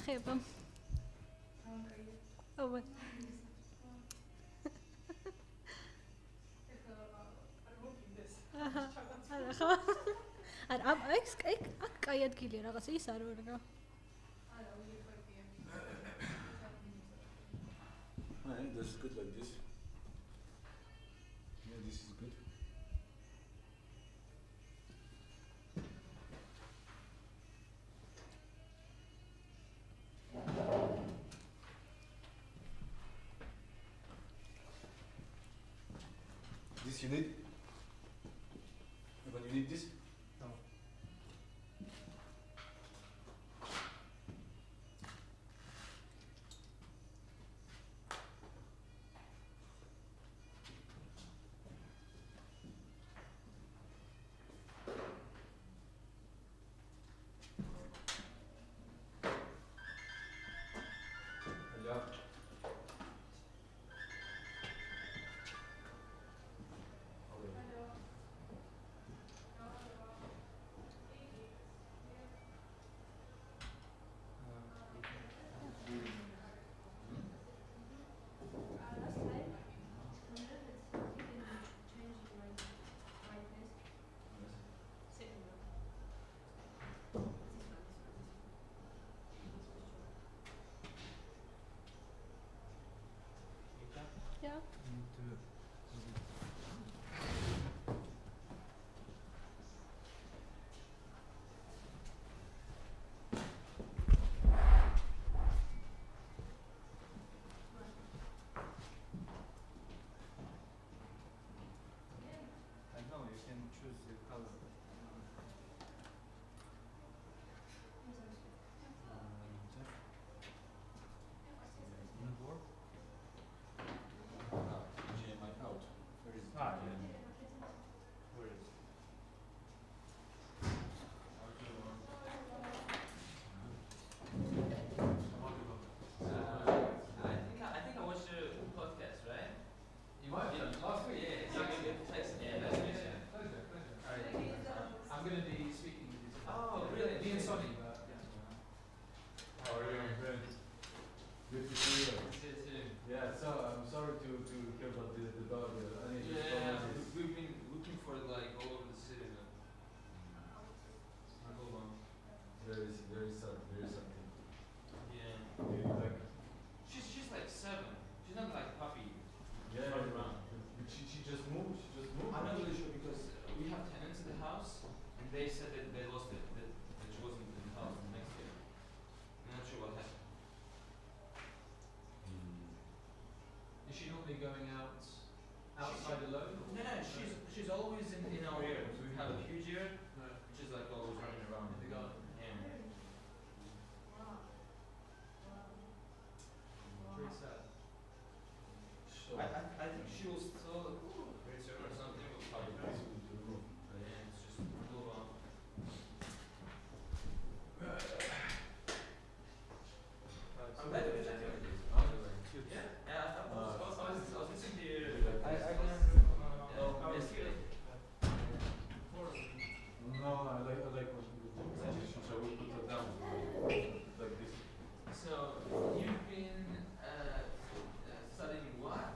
ნახეებამ. აბა. არა ხო? არა, აქ კაი ადგილია რაღაცა ის არ ვარ რა. This is good like this. Yeah, this is good. This you need? When you need this? No. Yeah. Yeah. I know you can choose the color. Indoor? HDMI out. Where is it? Ah, yeah. Where is it? I think I watched your podcast, right? You might have done last week. Yeah, nice to meet you. Pleasure. I'm going to be speaking with you. Oh, really? Me and Sonny, but How are you? Good to see you. Good too. Yeah, so I'm sorry to hear about the dog. I need to Yeah, follow this. we've been looking for it like all over the city. Hold on. Very sad thing. Yeah. Like, She's like 7. She's not like puppy. yeah, Running around. but she just moved. I'm not really sure because we have tenants in the house and they said that they lost it, that she wasn't in the house the next year. I'm not sure what happened. is she normally going out outside alone? Or? No, she's always in our area. So we have a huge area, No. which is like always running around In the garden. Yeah. Very sad. So, I think she will still very soon or something. We'll probably it's good to know. yeah, it's just move on. I'm glad you did that. Yeah, I was listening to you. I Yesterday. No, I like when musicians. I will put that down like this. So you've been studying what?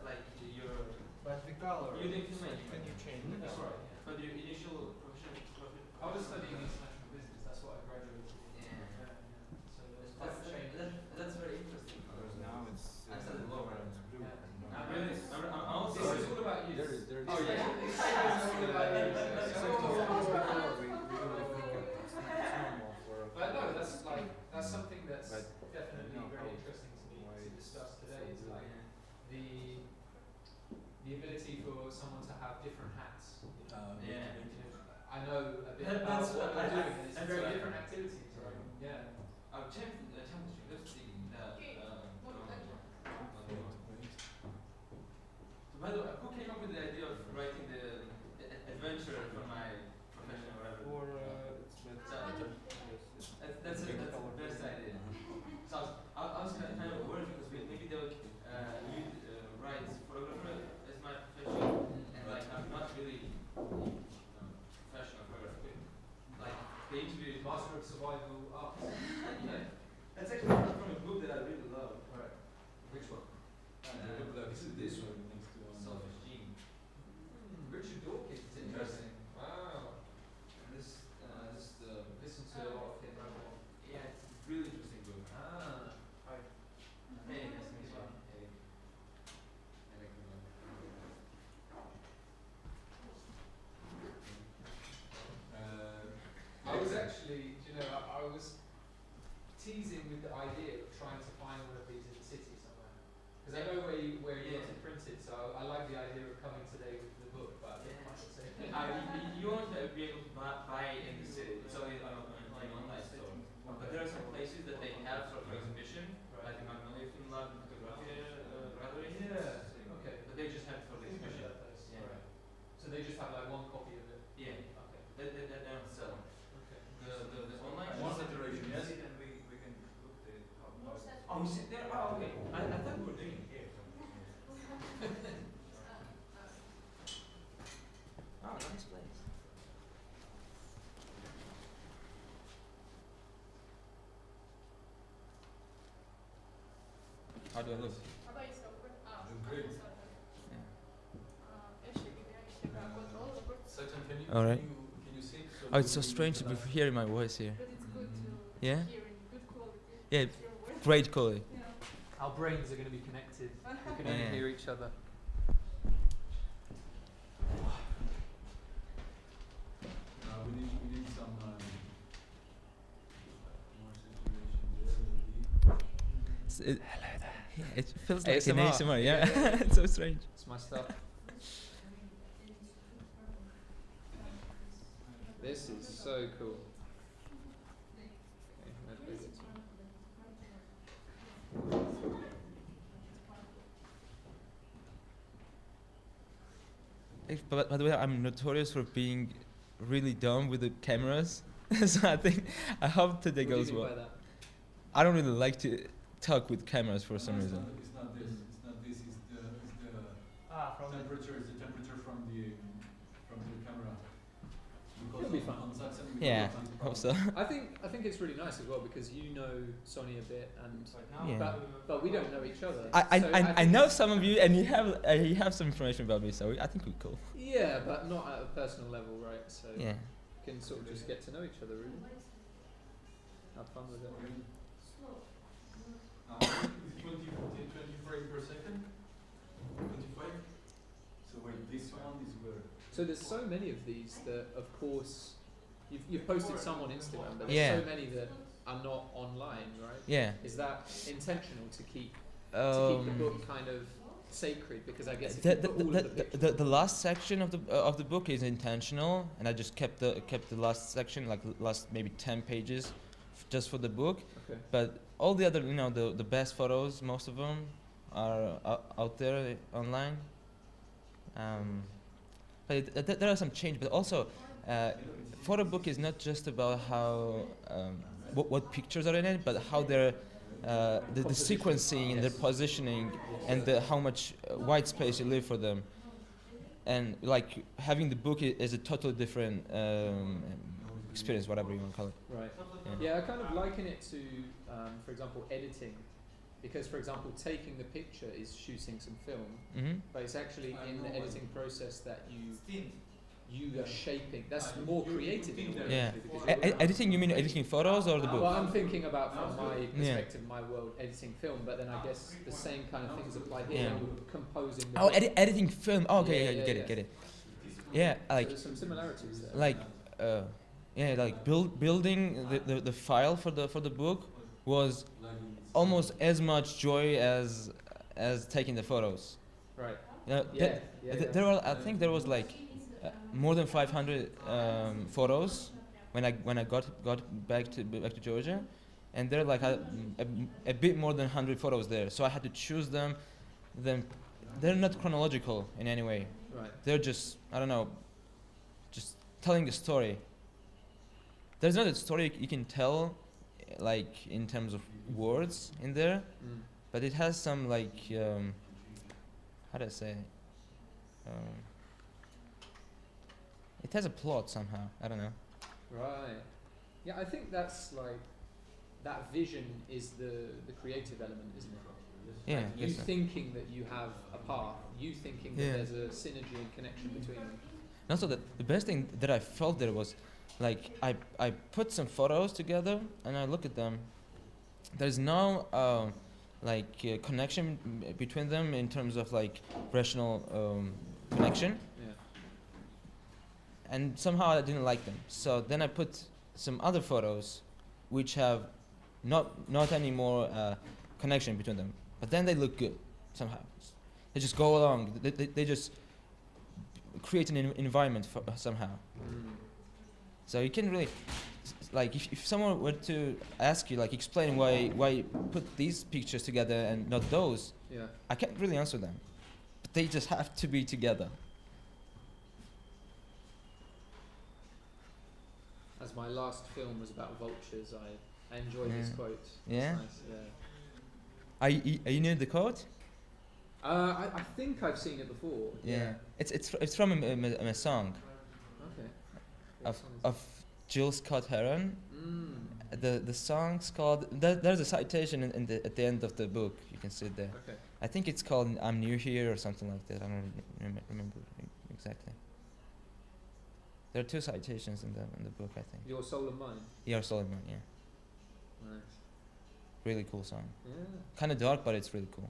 Like your But the color. you didn't filmmaking. Can you change the That's color? right. But your initial profession. I was studying international business. That's what I graduated in. Yeah. So there's quite a change. That's very interesting. Because now it's I studied law. it's blue. Yeah. I'm really. I'm also. This is all about you. There is Oh yeah. This is all about you. It's normal for But no, that's something that's But definitely no, very how- interesting to me why to it's discuss today. Is so like the ability for someone to have different hats. Yeah. I know a bit about That's what what you're doing, and it's that's very right. different activities. Right? Yeah. Championship. Let's see. So by the way, who came up with the idea of writing the adventure for my profession or whatever? Or it's better. Yes, That's the best idea. So I was kind of worried because maybe they would write photographer as my profession, and like I'm not really professional photographer. Like they interviewed Master of survival art. yeah. teasing with the idea of trying to find one of these in the city somewhere. Because I know where you want to print it, so I like the idea of coming today with the book, but I don't quite say. You won't be able to buy it in the city. It's only on an online store. But there are some places that they have for exhibition, like the Magnolia Film Lab and Gallery. Yeah. Okay. But they just have it for the Maybe exhibition. that place. Yeah. Right. So they just have like one copy of it. Yeah. Okay. They don't sell them. Okay. The online. One saturation, yes? And we can look the how. Oh, you sit there? Oh, okay. I thought we were doing it here. Oh, nice place. How do I look? Great. Sachin, can you, All right. can you see it? Oh, it's so strange to be hearing my voice here. But it's good to Yeah? hear in good quality. Yeah, That's your word. great quality. Our brains are going to be connected. We can only Yeah. hear each other. We need some more saturation there, maybe. Hello there. Yeah, it feels like an ASMR. ASMR, yeah. It's so strange. It's my stuff. This is so cool. Okay, let's bring it to- But by the way, I'm notorious for being really dumb with the cameras. So I hope today What do you goes mean well. by that? I don't really like to talk with cameras for some No, reason. It's not this. It's not this. It's the From temperature. It's the temperature from the camera. Because It'll be on- fun. on Saxon we Yeah, don't have this hope problem. so. I think it's really nice as well because you know Sonny a bit and Yeah. but we don't know each other. I So I think- know some of you, and you have some information about me, so I think we're cool. Yeah, but not at a personal level, right? So Yeah. can sort of just get to know each other really. Have fun with it. Now, is it 20 frames per second? 25? So wait, this one is where? So there's so many of these that, of course, you've posted some on Instagram, but there's Yeah. so many that are not online, right? Yeah. Is that intentional to keep the book kind of sacred? Because I guess if you put all of the pictures, the last section of the book is intentional, and I just kept the last section, like last maybe 10 pages, just for the book. okay. But all the other, the best photos, most of them are out there online. But there are some change. But also, photo book is not just about how what pictures are in it, but how they're the sequencing and their positioning and how much white space you leave for them. And like having the book is a totally different experience, whatever you want to call it. Right. Yeah. Yeah, I kind of liken it to, for example, editing. Because, for example, taking the picture is shooting some film, Mm-hmm. but it's actually in the editing process that you are shaping. That's more creative. in a way, Yeah. because you're- Editing, you mean editing photos or the book? Well, I'm thinking about from my perspective, my world, editing film, but then I guess the same kind of things apply here. Yeah. You're composing. The Oh, book. editing film. Oh, okay, Yeah, yeah, yeah, get yeah. it, get it. Yeah, So like there's some similarities there. like like building the file for the book was almost as much joy as taking the photos. Right. Yeah, Yeah. Yeah. yeah. there were, I think there was like more than 500 photos when I got back to Georgia, and there are like a bit more than 100 photos there. So I had to choose them. They're not chronological in any way. Right. They're just, I don't know, just telling a story. There's not a story you can tell, like in terms of words in there, Mm. but it has some like, how do I say? It has a plot somehow. I don't know. Right. Yeah, I think that's like that vision is the creative element, isn't it? Yeah. Like I you guess so. thinking that you have a path, you thinking that Yeah. there's a synergy and connection between them. And also the best thing that I felt there was, like I put some photos together and I look at them. There's no connection between them in terms of like rational connection, Yeah. and somehow I didn't like them. So then I put some other photos, which have not any more connection between them. But then they look good somehow. They just go along. They just create an environment for somehow. So you can really, like, if someone were to ask you, like, explain why you put these pictures together and not those, Yeah. I can't really answer them. But they just have to be together. As my last film was about vultures, I enjoyed this Yeah. quote. Yeah? It's nice, yeah. Are you know the quote? I think I've seen it before. Yeah. It's from a song Okay. of Jill Scott Heron. The song's called. There's a citation at the end of the book. You can see it there. Okay. I think it's called "I'm New Here" or something like that. I don't remember exactly. There are two citations in the book, I think. Your Soul and Mine. Your Soul and Mine, yeah. Nice. Really cool song. Yeah. Kind of dark, but it's really cool.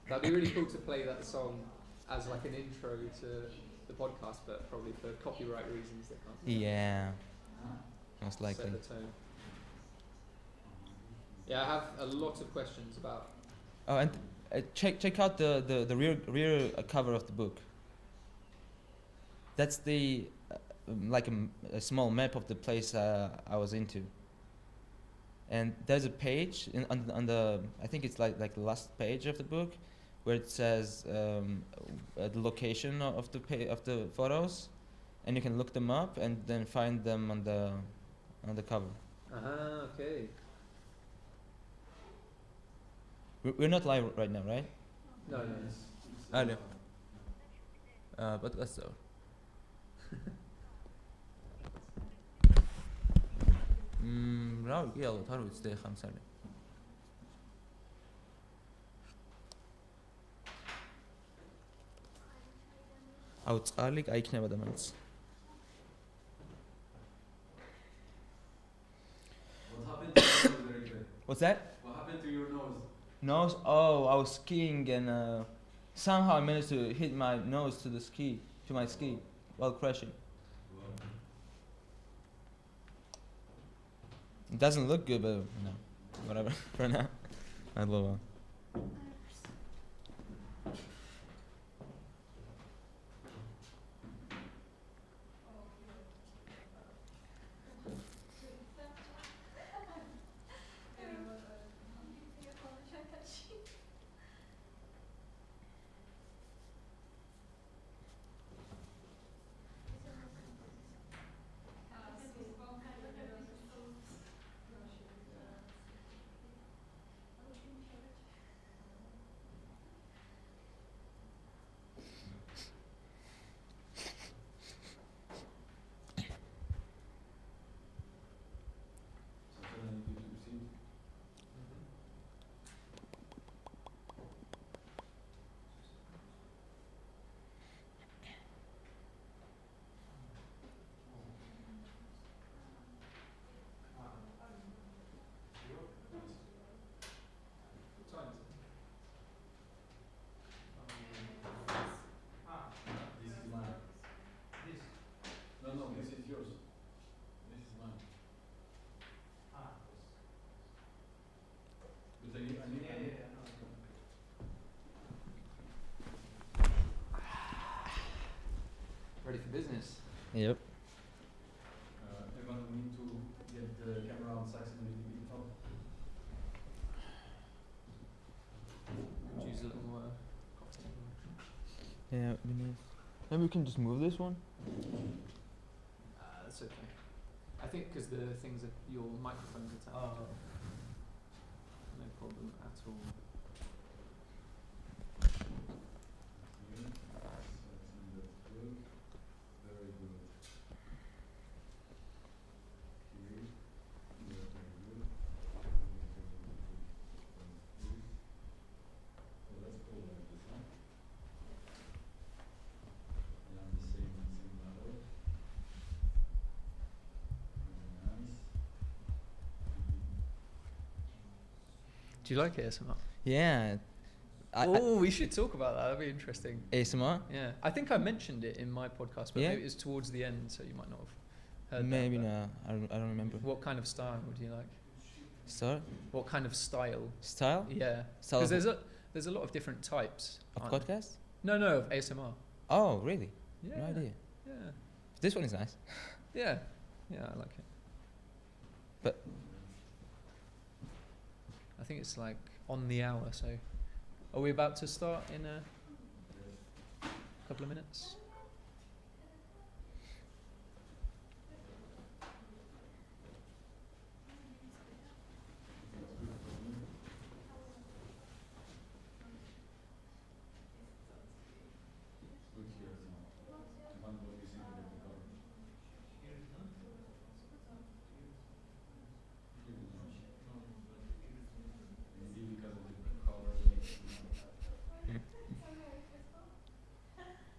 That'd be really cool to play that song as like an intro to the podcast, but probably for copyright reasons they can't. Yeah, most likely. Set the tone. Yeah, I have a lot of questions about. Oh, and check out the rear cover of the book. That's the like a small map of the place I was into. And there's a page on the I think it's like the last page of the book, where it says the location of the photos, and you can look them up and then find them on the cover. Okay. We're not live right now, right? No. No. But let's go. راو يلا تارو تستي 5 ثانية. أو تقالك أي كنا بدأ منس. What happened to your nose, Erekle? What's that? What happened to your nose? Nose? Oh, I was skiing and somehow I managed to hit my nose to my ski while crashing. It doesn't look good, but no, whatever. For now, I'd love it. Ready for business. Yep. Everyone need to get the camera on Saxon a little bit up. Could use a little Yeah, maybe we can just move this one. that's okay. I think because the things that your microphone's attached. No problem at all. Very good. Do you like ASMR? Yeah. Oh, we should talk about that. That'd be interesting. ASMR. Yeah, I think I mentioned it in my podcast, but Yeah? maybe it's towards the end, so you might not have heard Maybe that, no, I don't remember. but what kind of style would you like? Style? What kind of style? Style? Yeah, Style because of, there's a lot of different types. of aren't there? podcast? No, of ASMR. Oh, really? Yeah. No idea. Yeah. This one is nice. Yeah. Yeah, I like it. But- I think it's like on the hour, so are we about to start in a couple of minutes?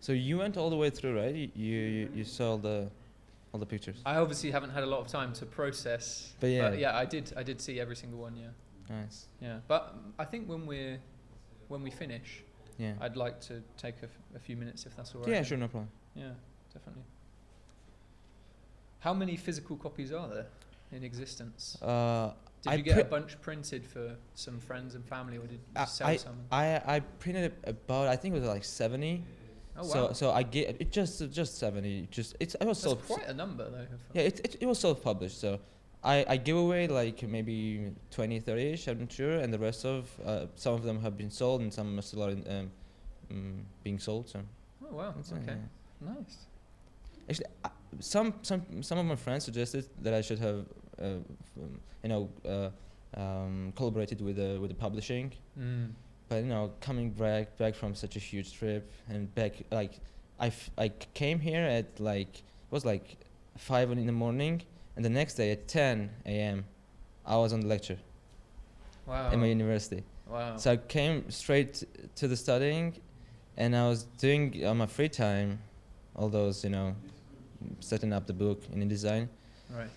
So you went all the way through, right? You saw all the pictures. I obviously haven't had a lot of time to process, But yeah. I did see every single one. Yeah, Nice. yeah. But I think when we finish, Yeah. I'd like to take a few minutes if that's all right. Yeah, sure, no problem. Yeah, definitely. How many physical copies are there in existence? Did I you get a pri- bunch printed for some friends and family, or did I- you sell some? I printed about, I think it was like 70. Oh wow, So I get it just 70. It was that's self. quite a number though. Yeah, it was self-published. So I give away like maybe 20, 30ish. I'm not sure, and the rest of some of them have been sold, and some are still being sold. So Oh wow, that's, okay, nice. Actually, some of my friends suggested that I should have, collaborated with the publishing. Mm. But coming back from such a huge trip and back, like I came here at like it was like 5 in the morning, and the next day at 10 a.m. I was on the lecture Wow. at my university. Wow. So I came straight to the studying, and I was doing on my free time all those setting up the book in InDesign. Right.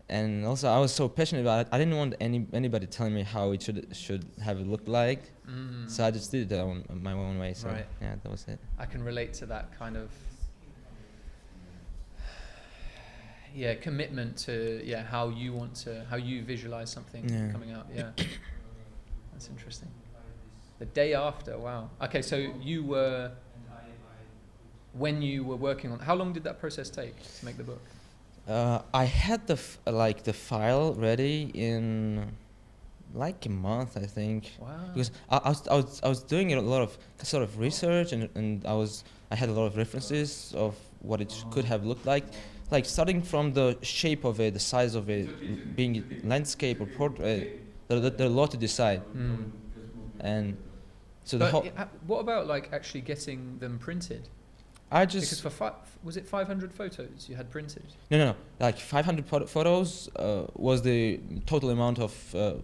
And also I was so passionate about it. I didn't want anybody telling me how it should have it looked like. Mm. So I just did it on my own way. So Right. yeah, that was it. I can relate to that kind of commitment to how you visualize something Yeah. coming out. Yeah. That's interesting. The day after, wow. Okay, so when you were working on, how long did that process take to make the book? I had the file ready in like a month, I think, Wow. because I was doing a lot of sort of research, and I had a lot of references of what it could have looked like starting from the shape of it, the size of it, being landscape or portrait. There are a lot to decide, Mm. and so But what about like actually getting them printed? I Because just for was it 500 photos you had printed? no, like 500 photos was the total amount of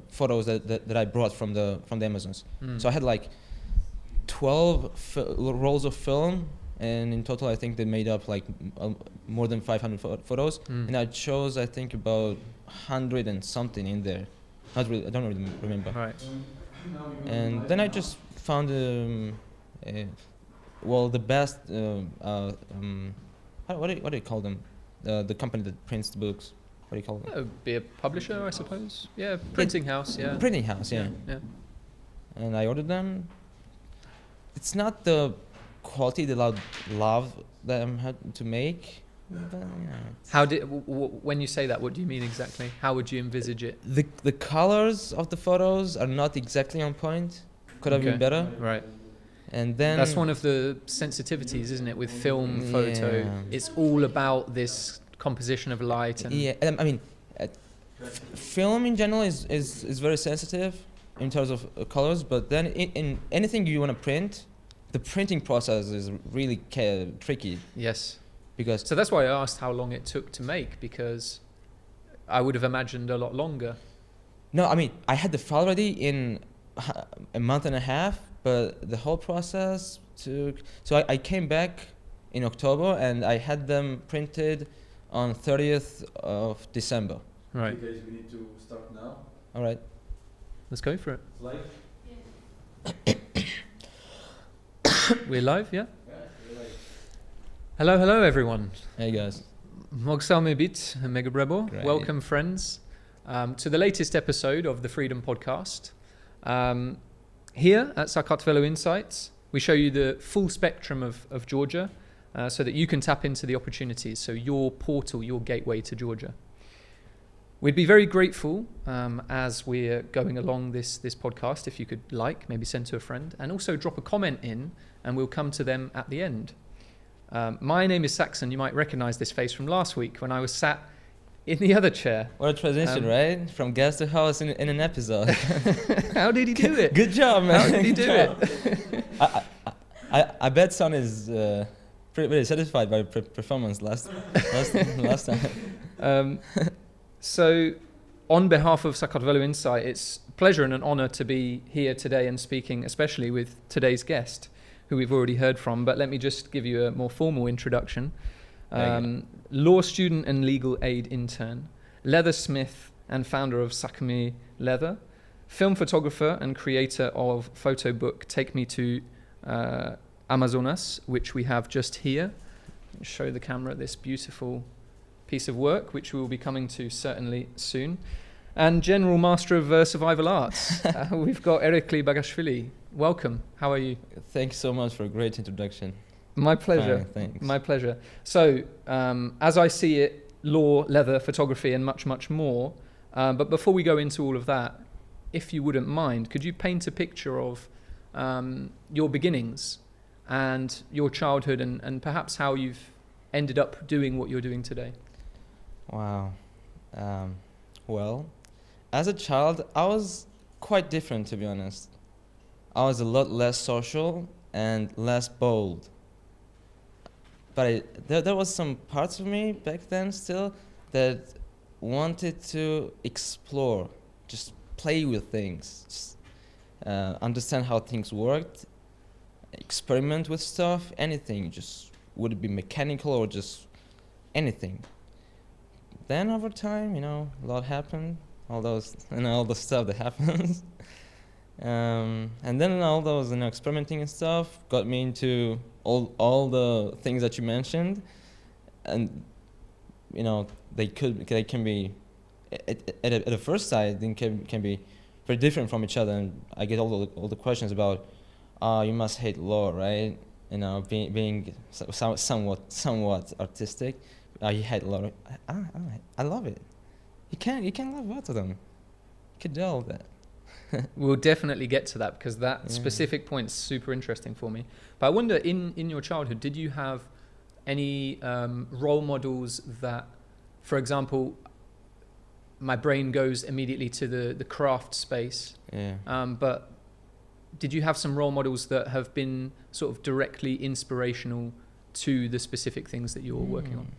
photos that I brought from the Amazons. Mm. So I had like 12 rolls of film, and in total I think they made up like more than 500 photos. Mm. And I chose I think about 100 and something in there. I don't really remember. Right. And then I just found the best. What do you call them? The company that prints the books. What do you call them? Oh, be a publisher, I suppose. Yeah, printing house. Yeah. Printing house, yeah. Yeah. And I ordered them. It's not the quality that I love that I'm had to make. But, How did when you say that? What do you mean exactly? How would you envisage it? the colors of the photos are not exactly on point. Could have been Okay. better. Right. And then That's one of the sensitivities, isn't it? With film, photo, Yeah. it's all about this composition of light and. yeah, I mean, film in general is very sensitive in terms of colors, but then in anything you want to print, the printing process is really tricky Yes. because So that's why I asked how long it took to make, because I would have imagined a lot longer. no, I mean I had the file ready in a month and a half, but the whole process took. So I came back in October and I had them printed on 30th of December. Right. Okay, guys, we need to start now. All right. Let's go for it. It's live? We're live, yeah? Yeah, we're live. Hello, everyone. Hey guys. Mogsame Bit Megabrebo. Great. Welcome, friends, to the latest episode of the Freedom Podcast. Here at Sakartvelo Insights, we show you the full spectrum of Georgia so that you can tap into the opportunities. So your portal, your gateway to Georgia. We'd be very grateful as we're going along this podcast, if you could maybe send to a friend, and also drop a comment in, and we'll come to them at the end. My name is Saxon. You might recognize this face from last week when I was sat in the other chair. What a transition, right? From guest to host in an episode. How did he do it? Good job, man. How did he Good do job. it? I bet Son is pretty satisfied by performance last time. So, on behalf of Sakartvelo Insight, it's a pleasure and an honor to be here today and speaking, especially with today's guest, who we've already heard from. But let me just give you a more formal introduction. Law student and legal aid intern, leathersmith and founder of Sakmi Leather, film photographer and creator of photo book Take Me to Amazonas, which we have just here. Show the camera this beautiful piece of work, which we will be coming to certainly soon. And general master of survival arts. We've got Erekle Bagashvili. Welcome. How are you? Thanks so much for a great introduction. My pleasure. Thanks. My pleasure. So, as I see it, law, leather, photography, and much, much more. But before we go into all of that, if you wouldn't mind, could you paint a picture of your beginnings and your childhood and perhaps how you've ended up doing what you're doing today? Wow. Well, as a child, I was quite different, to be honest. I was a lot less social and less bold. But there was some parts of me back then still that wanted to explore, just play with things, just, understand how things worked, experiment with stuff, anything, just would it be mechanical or just anything. Then over time, a lot happened, all the stuff that happens. And then all those, experimenting and stuff got me into all the things that you mentioned, and they can be at the first sight they can be very different from each other. And I get all the questions about, you must hate law, right? Being somewhat artistic. You hate law. I love it. You can love both of them. You could do all that. We'll definitely get to that because that specific point's super interesting for me. But I wonder, in your childhood, did you have any role models that, for example, my brain goes immediately to the craft space. Yeah. But did you have some role models that have been sort of directly inspirational to the specific things that you're working on?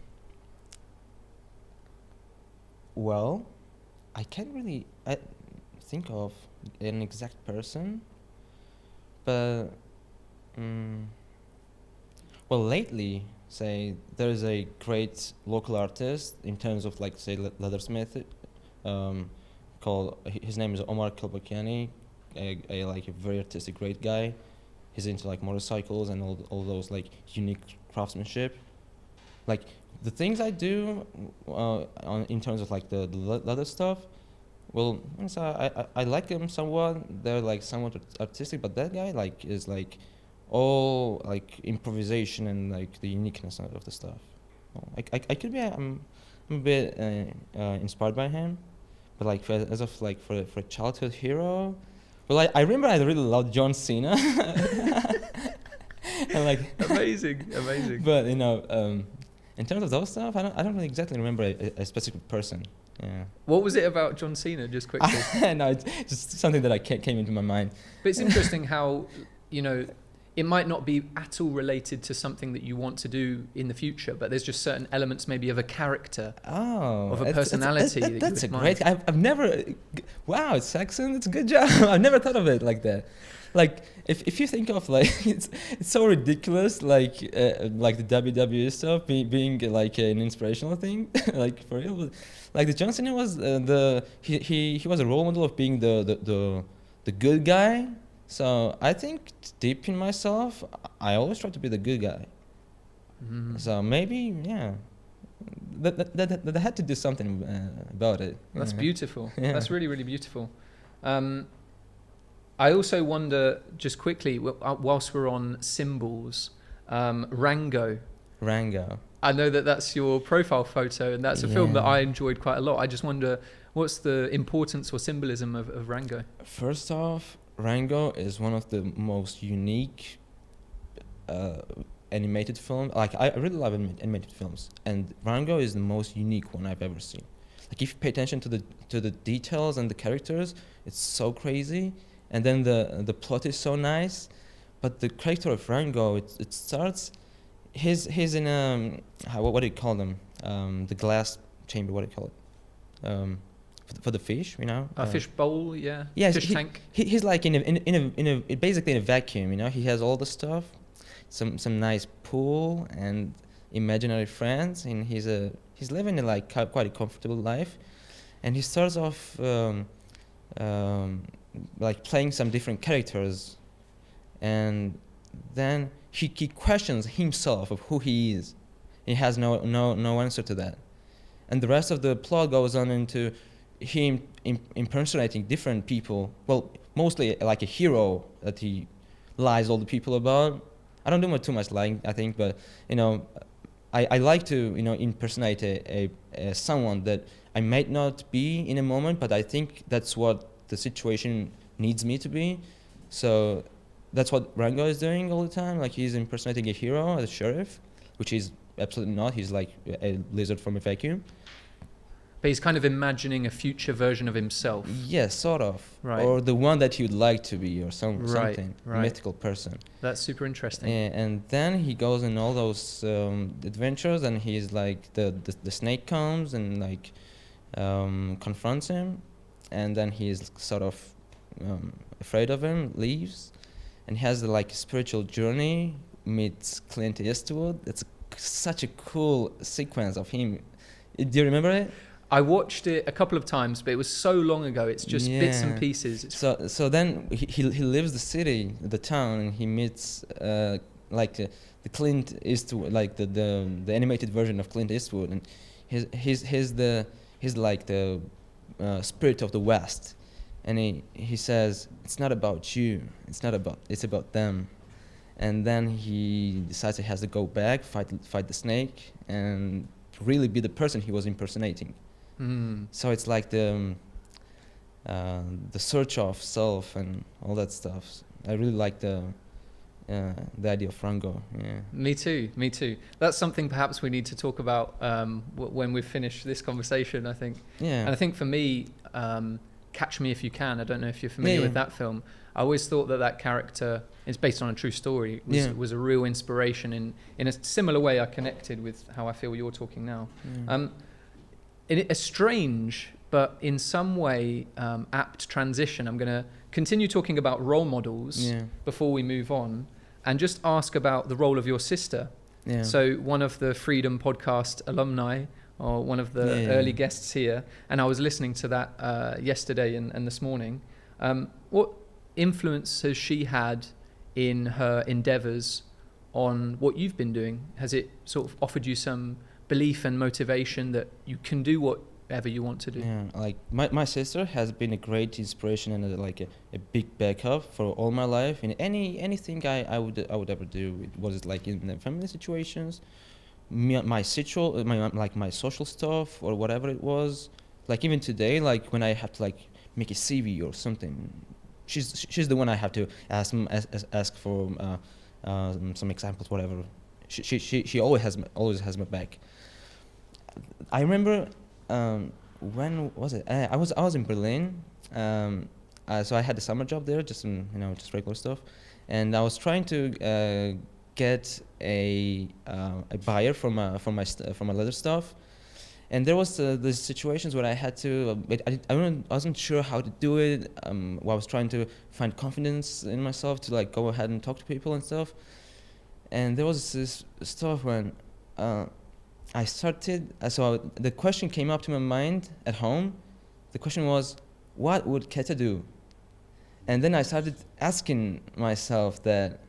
Well, I can't really think of an exact person, but lately, say there's a great local artist in terms of leathersmith, called his name is Omar Kalbakiani, a very artistic, great guy. He's into motorcycles and all those unique craftsmanship. The things I do in terms of the leather stuff, well, so I like them somewhat. They're somewhat artistic, but that guy is all improvisation and the uniqueness of the stuff. I could be I'm a bit inspired by him, but for a childhood hero, well, I remember I really loved John Cena. And amazing. But in terms of those stuff, I don't really exactly remember a specific person. Yeah. What was it about John Cena, just quickly? No, it's just something that came into my mind. But it's interesting how, it might not be at all related to something that you want to do in the future, but there's just certain elements maybe of a character, of a personality. That's a great. I've never. Wow, Saxon, that's a good job. I've never thought of it like that. If you think of it's so ridiculous, like the WWE stuff being an inspirational thing, for real. The John Cena was he was a role model of being the good guy. So I think deep in myself, I always try to be the good guy. So maybe that had to do something about it. That's Yeah. beautiful. Yeah. That's really, really beautiful. I also wonder, just quickly, whilst we're on symbols, Rango. Rango. I know that that's your profile photo, and that's a film that Yeah. I enjoyed quite a lot. I just wonder, what's the importance or symbolism of Rango? First off, Rango is one of the most unique animated films. Like, I really love animated films, and Rango is the most unique one I've ever seen. Like, if you pay attention to the details and the characters, it's so crazy, and then the plot is so nice. But the character of Rango, it starts. He's in what do you call them? The glass chamber. What do you call it? For the fish, you know. A fish bowl, yeah. Yes, Fish tank. He's like in a basically in a vacuum, you know. He has all the stuff, some nice pool and imaginary friends, and he's living a quite a comfortable life, and he starts off like playing some different characters, and then he questions himself of who he is. He has no answer to that, and the rest of the plot goes on into him impersonating different people. Well, mostly like a hero that he lies all the people about. I don't do too much lying, I think, but you know, I like to, you know, impersonate a someone that I might not be in a moment, but I think that's what the situation needs me to be. So that's what Rango is doing all the time. Like, he's impersonating a hero, a sheriff, which he's absolutely not. He's like a lizard from a vacuum. But he's kind of imagining a future version of himself. Yes, sort of. Right. Or the one that you'd like to be, or Right, something. right. Mythical person. That's super interesting. And then he goes in all those adventures, and he's like, the snake comes and like confronts him, and then he's sort of afraid of him, leaves, and he has like a spiritual journey, meets Clint Eastwood. It's such a cool sequence of him. Do you remember it? I watched it a couple of times, but it was so long ago. It's just bits and Yeah. pieces. It's So then he leaves the city, the town, and he meets like the Clint Eastwood, like the animated version of Clint Eastwood, and he's like the spirit of the West, and he says, it's not about you, it's about them, and then he decides he has to go back, fight the snake, and really be the person he was impersonating. So it's like the search of self and all that stuff. I really like the idea of Rango. Yeah. Me too. That's something perhaps we need to talk about when we've finished this conversation, I think. Yeah. And I think for me, Catch Me If You Can, I don't know if you're familiar with that film. I always thought that character is based on a true story. Was a real inspiration. In a similar way, I connected with how I feel you're talking now. In a strange, but in some way apt transition, I'm going to continue talking about role models before we move on, and just ask about the role of your sister. Yeah. So one of the Freedom Podcast alumni, or one of the early guests here, and I was listening to that yesterday and this morning. What influence has she had in her endeavours on what you've been doing? Has it sort of offered you some belief and motivation that you can do whatever you want to do? Yeah, like my sister has been a great inspiration and a big backup for all my life in anything I would ever do. Was it like in the family situations, my social stuff or whatever it was. Like even today, like when I have to like make a CV or something, she's the one I have to ask for some examples, whatever. She always has my back. I remember when was it? I was in Berlin, so I had a summer job there, just just regular stuff, and I was trying to get a buyer for my leather stuff, and there was the situations where I had to. I wasn't sure how to do it. I was trying to find confidence in myself to like go ahead and talk to people and stuff, and there was this stuff when. I started, so the question came up to my mind at home. The question was, what would Keta do? And then I started asking myself that.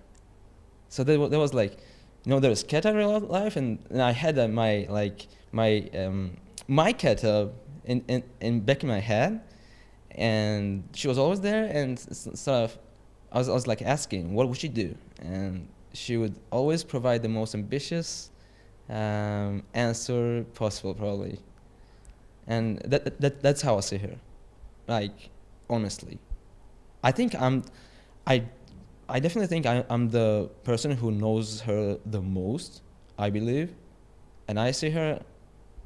So there was like, there's Keta in real life, and I had my my cat in back in my head, and she was always there, and sort of I was like asking what would she do, and she would always provide the most ambitious answer possible, probably, and that's how I see her, like, honestly. I think I definitely think I'm the person who knows her the most, I believe, and I see her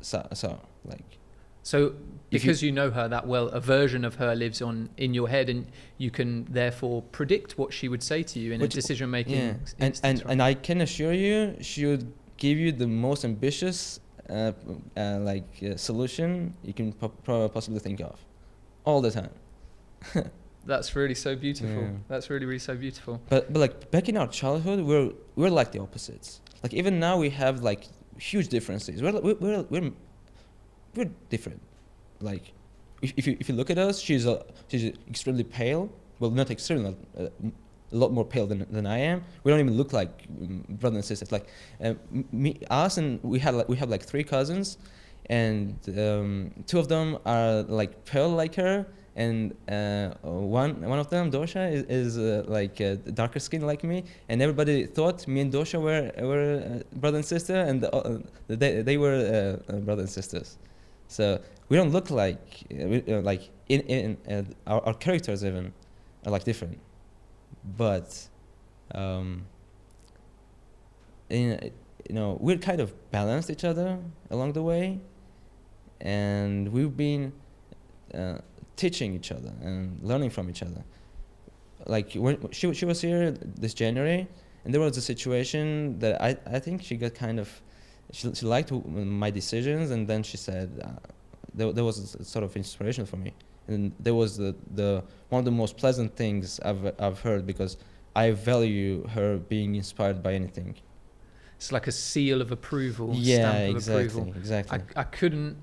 so like. So because you know her that well, a version of her lives on in your head, and you can therefore predict what she would say to you in a decision-making instance. And I can assure you, she would give you the most ambitious solution you can possibly think of, all the time. That's really so beautiful. Yeah. That's really, really so beautiful. But like back in our childhood, we're like the opposites. Like even now we have like huge differences. We're different. Like if you look at us, she's extremely pale. Well, not extremely, a lot more pale than I am. We don't even look like brothers and sisters. Like we have like 3 cousins, and 2 of them are like pale like her. And one of them, Dosha, is darker skin like me, and everybody thought me and Dosha were brother and sister, and they were brother and sisters. So we don't look like our characters even are like different, but we're kind of balanced each other along the way, and we've been teaching each other and learning from each other. Like when she was here this January, and there was a situation that I think she got kind of, she liked my decisions, and then she said there was a sort of inspiration for me, and there was the one of the most pleasant things I've heard, because I value her being inspired by anything. It's like a seal of approval. Yeah, stamp of exactly, approval. exactly. I couldn't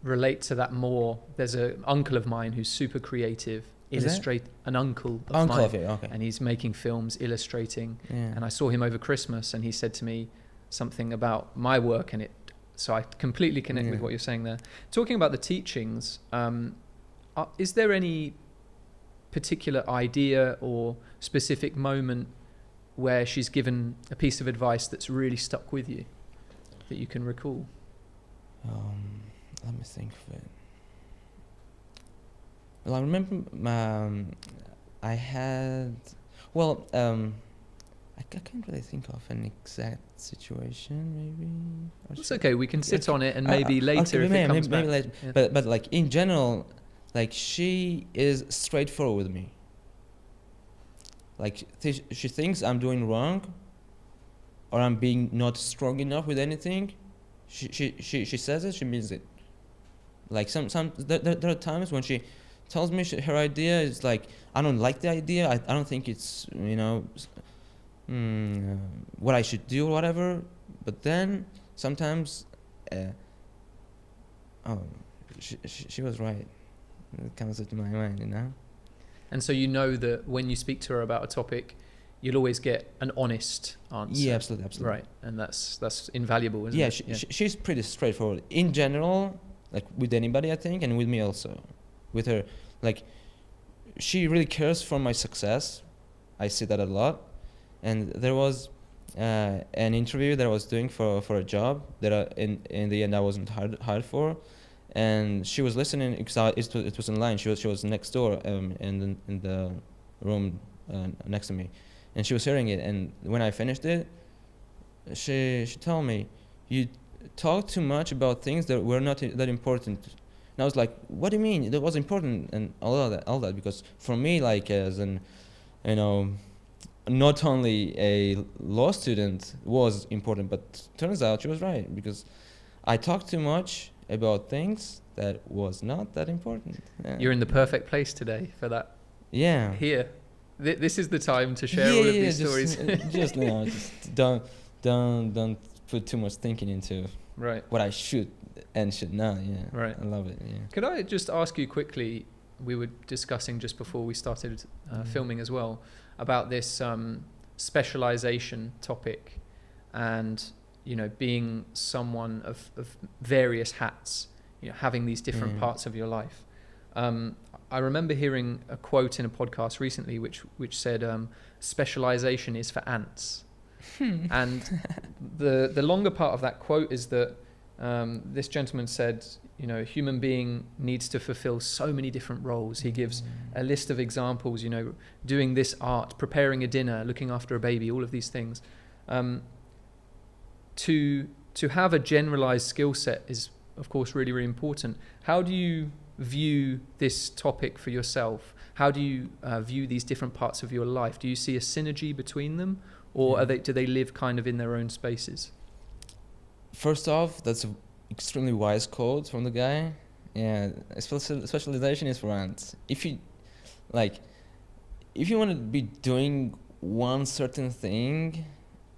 relate to that more. There's an uncle of mine who's super creative. An uncle of mine, okay. and he's making films, illustrating. Yeah. And I saw him over Christmas, and he said to me something about my work, and so I completely connect with what you're saying there. Talking about the teachings, is there any particular idea or specific moment where she's given a piece of advice that's really stuck with you that you can recall? Let me think of it. Well, I remember I had. Well, I can't really think of an exact situation. Maybe. It's okay. We can sit on it, and maybe later if it comes back. Maybe later. Yeah. But like in general, like she is straightforward with me. Like she thinks I'm doing wrong, or I'm being not strong enough with anything. She says it. She means it. Like there are times when she tells me her idea is like, I don't like the idea. I don't think it's what I should do or whatever. But then sometimes, she was right. It comes into my mind, And so you know that when you speak to her about a topic, you'll always get an honest answer. Yeah, absolutely. Right, and that's invaluable, isn't it? Yeah, she's pretty straightforward in general, like with anybody, I think, and with me also. With her, like, she really cares for my success. I see that a lot. And there was an interview that I was doing for a job that in the end I wasn't hired for, and she was listening because it was online. She was next door in the room next to me, and she was hearing it. And when I finished it, she told me, "You talk too much about things that were not that important." And I was like, "What do you mean? That was important?" And all that, because for me, like as an, not only a law student was important, but turns out she was right, because I talked too much about things that was not that important. Yeah. You're in the perfect place today for that. Yeah. Here, this is the time to share all of these stories. just don't put too much thinking into right what I should and should not. Yeah. Right. I love it. Yeah. Could I just ask you quickly? We were discussing just before we started filming as well about this specialization topic, and being someone of various hats, having these different parts of your life. I remember hearing a quote in a podcast recently which said, specialization is for ants. And the longer part of that quote is that this gentleman said, a human being needs to fulfill so many different roles. He gives a list of examples, doing this art, preparing a dinner, looking after a baby, all of these things. To have a generalized skill set is, of course, really, really important. How do you view this topic for yourself? How do you view these different parts of your life? Do you see a synergy between them, or do they live kind of in their own spaces? First off, that's an extremely wise quote from the guy. Yeah, specialization is for ants. If you want to be doing one certain thing,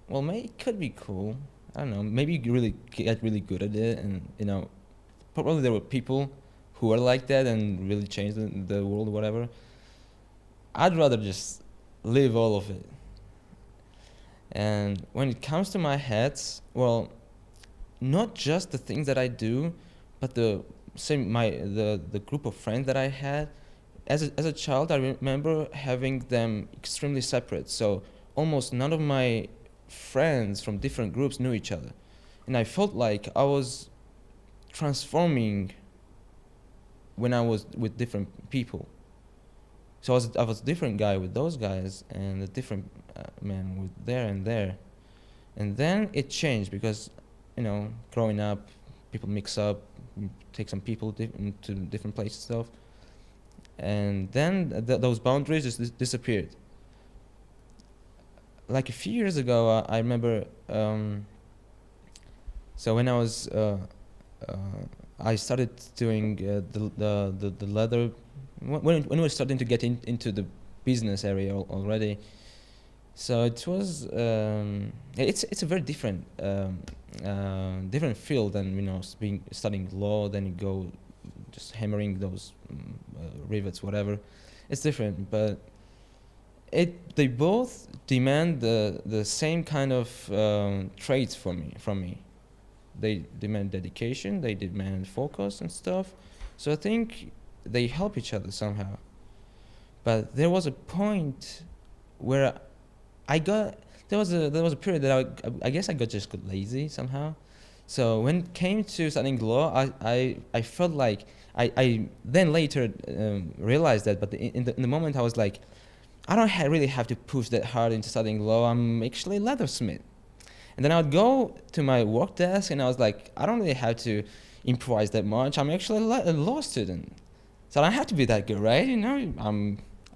well, maybe it could be cool. I don't know. Maybe you really get really good at it, and probably there were people who are like that and really changed the world or whatever. I'd rather just live all of it. And when it comes to my hats, well, not just the things that I do, but the group of friends that I had. As a child, I remember having them extremely separate. So almost none of my friends from different groups knew each other, and I felt like I was transforming when I was with different people. So I was a different guy with those guys, and a different man with there, and then it changed because growing up, people mix up, take some people to different places and stuff, and then those boundaries just disappeared. Like a few years ago, I remember. So when I was, I started doing the leather. When we were starting to get into the business area already. So it was. It's a very different field than studying law. Then you go just hammering those rivets, whatever. It's different, but. They both demand the same kind of traits from me. They demand dedication, they demand focus and stuff. So I think they help each other somehow. But there was a point where there was a period that I guess I got lazy somehow. So when it came to studying law, I felt like I then later realized that, but in the moment I was like, I don't really have to push that hard into studying law. I'm actually a leathersmith. And then I would go to my work desk and I was like, I don't really have to improvise that much. I'm actually a law student. So I don't have to be that good, right?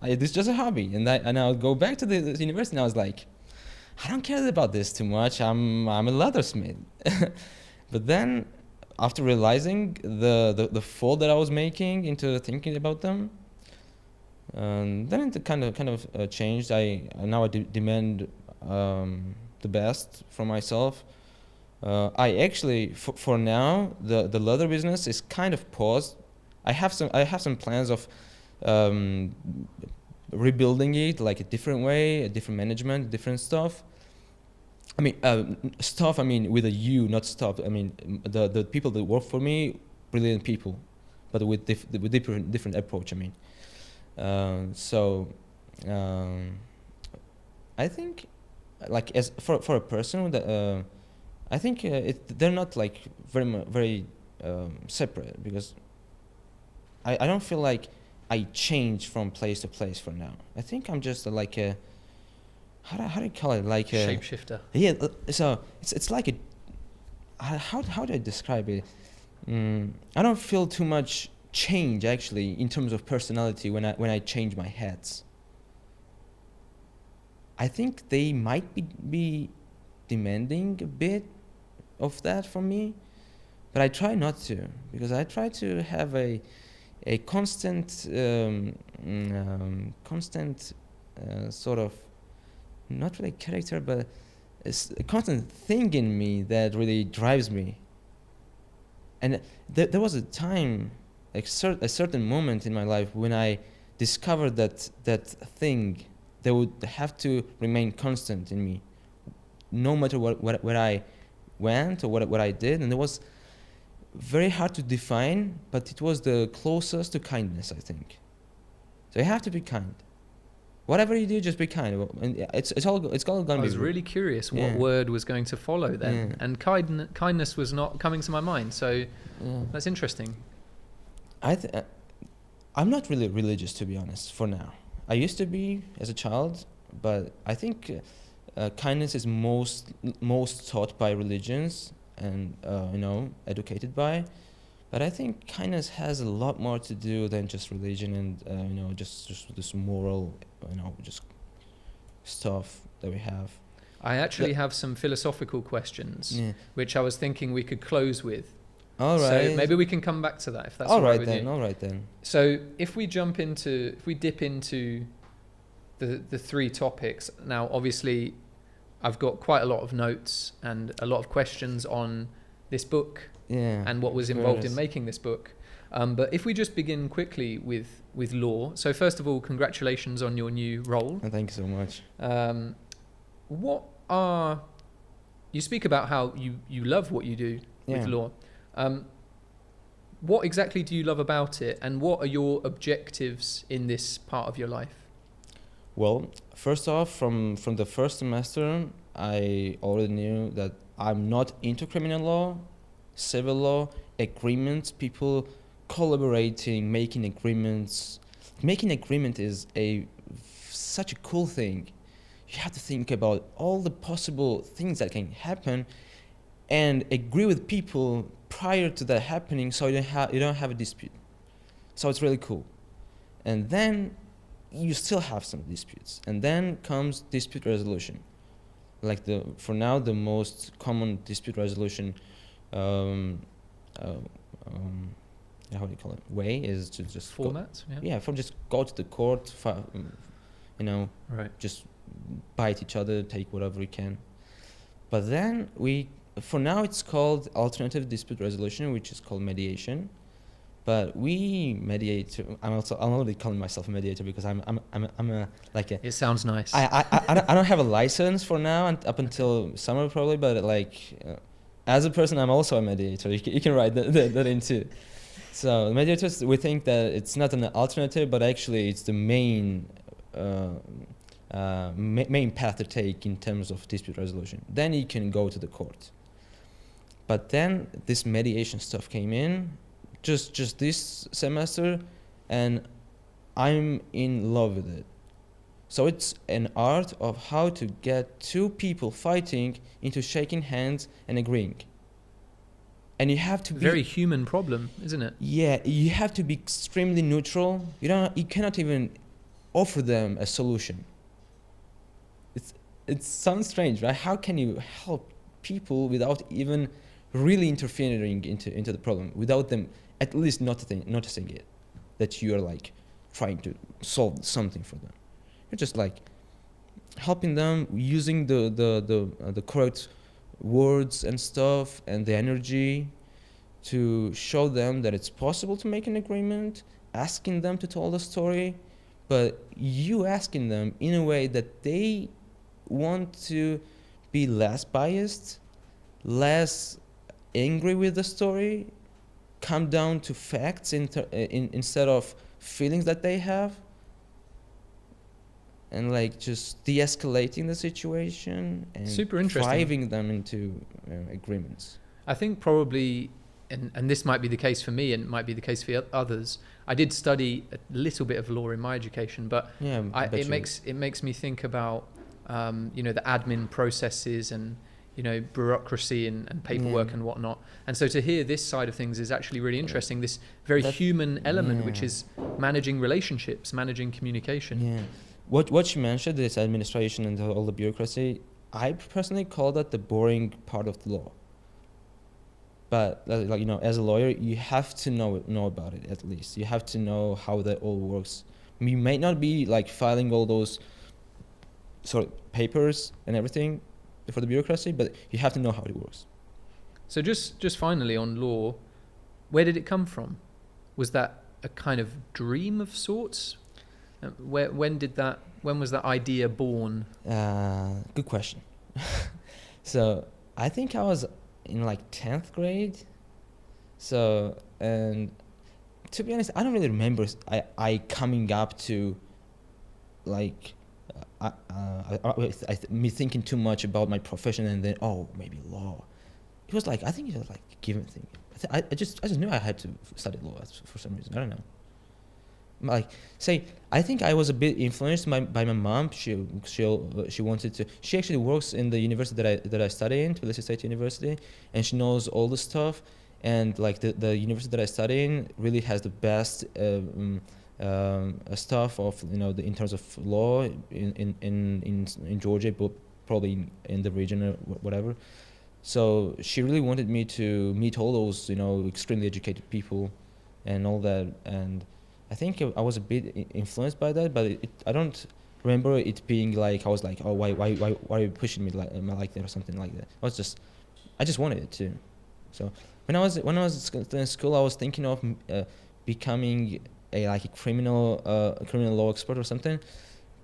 This is just a hobby. And I would go back to the university and I was like, I don't care about this too much. I'm a leathersmith. But then after realizing the fall that I was making into thinking about them, then it kind of changed. Now I demand the best from myself. I actually for now the leather business is kind of paused. I have some plans of rebuilding it like a different way, a different management, different stuff. I mean with a U, not stuff. I mean the people that work for me, brilliant people, but with different approach. I mean. I think, like as for a person that I think they're not like very separate, because I don't feel like I change from place to place for now. I think I'm just like a how do you call it, like a shapeshifter. Yeah. So it's like a how do I describe it? I don't feel too much change actually in terms of personality when I change my hats. I think they might be demanding a bit of that from me, but I try not to, because I try to have a constant sort of, not really character, but it's a constant thing in me that really drives me. And there was a time, a certain moment in my life when I discovered that thing that would have to remain constant in me, no matter where I went or what I did, and it was very hard to define, but it was the closest to kindness, I think. So you have to be kind. Whatever you do, just be kind. And it's all going to be. I was really curious what word was going to follow then, and kindness was not coming to my mind. So that's interesting. I'm not really religious, to be honest, for now. I used to be as a child, but I think kindness is most taught by religions and educated by. But I think kindness has a lot more to do than just religion and just this moral just stuff that we have. I actually have some philosophical questions, which I was thinking we could close with. All right. So maybe we can come back to that if that's all right with you. All right then. So if we dip into the three topics now, obviously, I've got quite a lot of notes and a lot of questions on this book and what was involved in making this book. But if we just begin quickly with law. So first of all, congratulations on your new role. And thank you so much. You speak about how you love what you do with law. What exactly do you love about it, and what are your objectives in this part of your life? Well, first off, from the first semester, I already knew that I'm not into criminal law, civil law, agreements, people collaborating, making agreements. Making agreement is such a cool thing. You have to think about all the possible things that can happen and agree with people prior to that happening, so you don't have a dispute. So it's really cool. And then you still have some disputes, and then comes dispute resolution. Like for now, the most common dispute resolution, how do you call it? Way is to just format. From just go to the court, right. Just bite each other, take whatever we can. But then for now, it's called alternative dispute resolution, which is called mediation. But we mediate. I'm only calling myself a mediator because I'm It sounds nice. I don't have a license for now, and up until summer probably. But as a person, I'm also a mediator. You can write that in too. So mediators, we think that it's not an alternative, but actually it's the main path to take in terms of dispute resolution. Then you can go to the court. But then this mediation stuff came in just this semester, and I'm in love with it. So it's an art of how to get two people fighting into shaking hands and agreeing. And you have to be very human problem, isn't it? Yeah, you have to be extremely neutral. You cannot even offer them a solution. It sounds strange, right? How can you help people without even really interfering into the problem, without them at least noticing it, that you are trying to solve something for them? You're just helping them using the correct words and stuff and the energy to show them that it's possible to make an agreement, asking them to tell the story, but you asking them in a way that they want to be less biased, less angry with the story, come down to facts instead of feelings that they have, and just de-escalating the situation and super interesting, driving them into agreements. I think probably, and this might be the case for me and might be the case for others, I did study a little bit of law in my education, but it makes me think about the admin processes and bureaucracy and paperwork and whatnot. And so to hear this side of things is actually really interesting, this very human element, which is managing relationships, managing communication. Yeah. What you mentioned, this administration and all the bureaucracy, I personally call that the boring part of the law. But as a lawyer, you have to know about it at least. You have to know how that all works. You may not be filing all those papers and everything for the bureaucracy, but you have to know how it works. So just finally on law, where did it come from? Was that a kind of dream of sorts? When was that idea born? Good question. So I think I was in like 10th grade. So, and to be honest, I don't really remember I coming up to like me thinking too much about my profession and then maybe law. It was like, I think it was like a given thing. I just knew I had to study law for some reason. I don't know. Like, I think I was a bit influenced by my mom. She wanted to. She actually works in the university that I study in, Tbilisi State University, and she knows all the stuff. And like the university that I study in really has the best stuff of in terms of law in Georgia, but probably in the region or whatever. So she really wanted me to meet all those extremely educated people and all that. And I think I was a bit influenced by that, but I don't remember it being like I was like, why are you pushing me like that or something like that. I just wanted it too. So when I was in school, I was thinking of becoming a criminal law expert or something,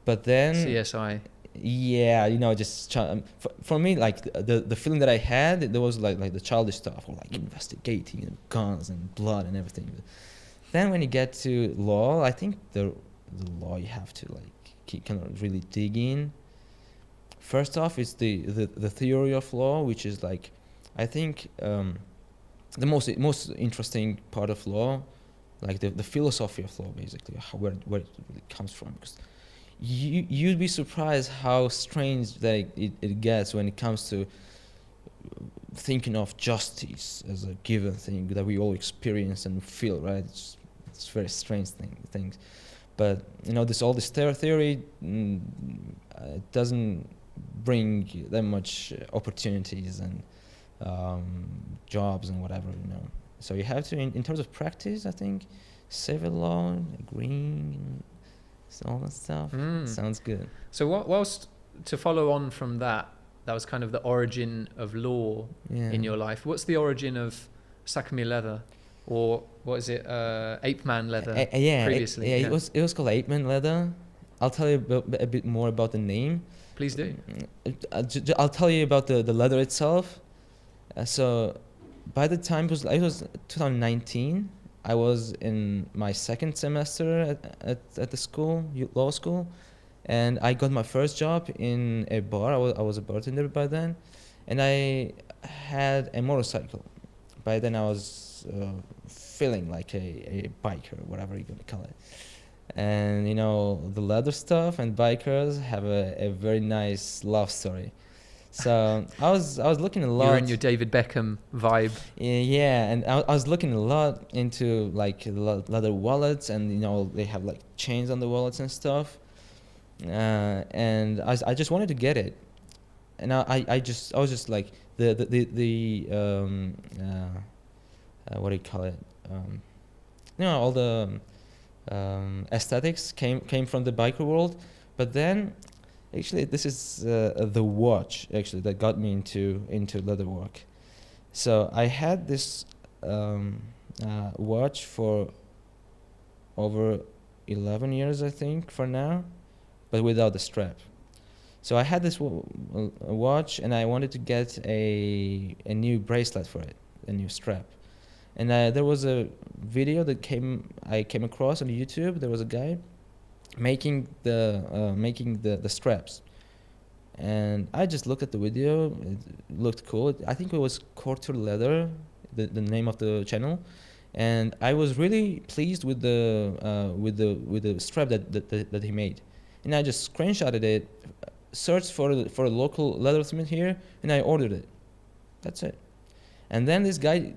but then CSI. Yeah, just for me, like the feeling that I had, there was like the childish stuff, or like investigating and guns and blood and everything. Then when you get to law, I think the law you have to like kind of really dig in. First off, it's the theory of law, which is like, I think the most interesting part of law, like the philosophy of law, basically, where it really comes from. Because you'd be surprised how strange that it gets when it comes to thinking of justice as a given thing that we all experience and feel, right? It's very strange things. But all this theory doesn't bring that much opportunities and jobs and whatever, So you have to, in terms of practice, I think, civil law, agreeing, all that stuff. Sounds good. So whilst to follow on from that was kind of the origin of law in your life. What's the origin of Sakmi leather, or what is it, Ape Man leather? Previously, it was called Ape Man leather. I'll tell you a bit more about the name. Please do. I'll tell you about the leather itself. So by the time it was 2019, I was in my second semester at the school, law school, and I got my first job in a bar. I was a bartender by then, and I had a motorcycle. By then I was feeling like a biker, whatever you're gonna call it. And the leather stuff and bikers have a very nice love story. So I was looking a lot. You're in your David Beckham vibe. Yeah, and I was looking a lot into like leather wallets, and they have like chains on the wallets and stuff. And I just wanted to get it, and I was just like the what do you call it? All the aesthetics came from the biker world, but then. Actually, this is the watch actually that got me into leather work. So I had this watch for over 11 years, I think, for now, but without the strap. So I had this watch, and I wanted to get a new bracelet for it, a new strap. And there was a video that I came across on YouTube. There was a guy making the straps, and I just looked at the video. It looked cool. I think it was Couture Leather, the name of the channel, and I was really pleased with the strap that he made. And I just screenshotted it, searched for a local leathersmith here, and I ordered it. That's it. And then this guy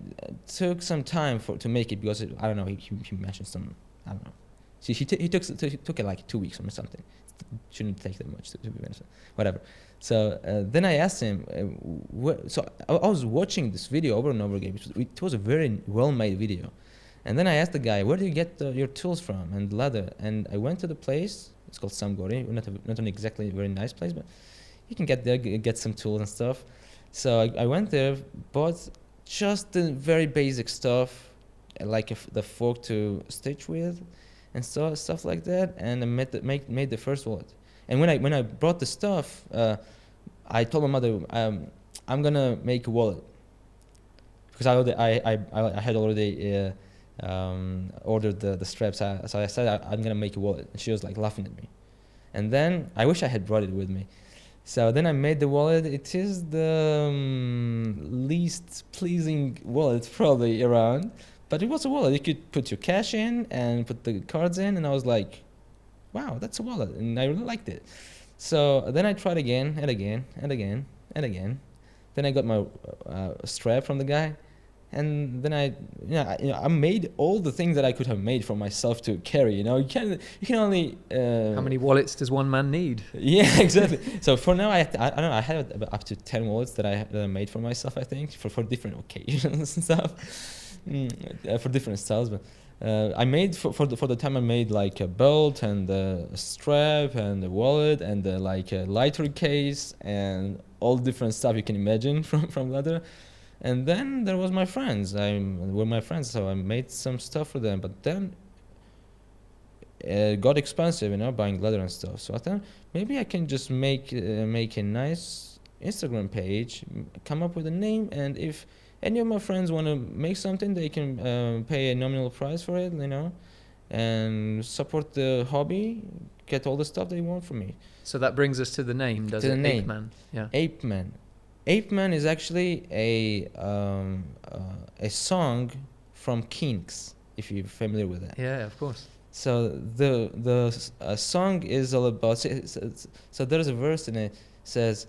took some time to make it, because I don't know, he mentioned some, I don't know. See, he took it like 2 weeks or something. Shouldn't take that much to be honest. Whatever. So then I asked him. So I was watching this video over and over again. It was a very well-made video. And then I asked the guy, "Where do you get your tools from and leather?" And I went to the place. It's called Samgori. Not an exactly very nice place, but you can get there, get some tools and stuff. So I went there, bought just the very basic stuff, like the fork to stitch with, and stuff like that, and I made the first wallet. And when I brought the stuff, I told my mother, I'm gonna make a wallet. because I had already ordered the straps. So I said I'm gonna make a wallet, and she was like laughing at me. And then I wish I had brought it with me. So then I made the wallet. It is the least pleasing wallet probably around, but it was a wallet. You could put your cash in and put the cards in, and I was like, wow, that's a wallet, and I really liked it. So then I tried again and again and again and again. Then I got my strap from the guy, and then I made all the things that I could have made for myself to carry. You can only. How many wallets does one man need? Yeah, exactly. So for now, I don't know. I had up to 10 wallets that I made for myself. I think for different occasions and stuff, for different styles. But I made for the time I made like a belt and a strap and a wallet and like a lighter case and all different stuff you can imagine from leather. And then there was my friends. Were my friends, so I made some stuff for them. But then it got expensive, buying leather and stuff. So I thought maybe I can just make a nice Instagram page, come up with a name, and if any of my friends want to make something, they can pay a nominal price for it, and support the hobby, get all the stuff they want from me. So that brings us to the name, does it? The name. Ape Man. Yeah. Ape Man. Ape Man is actually a song from Kings, if you're familiar with that. Yeah, of course. So the song is all about. So there's a verse in it says,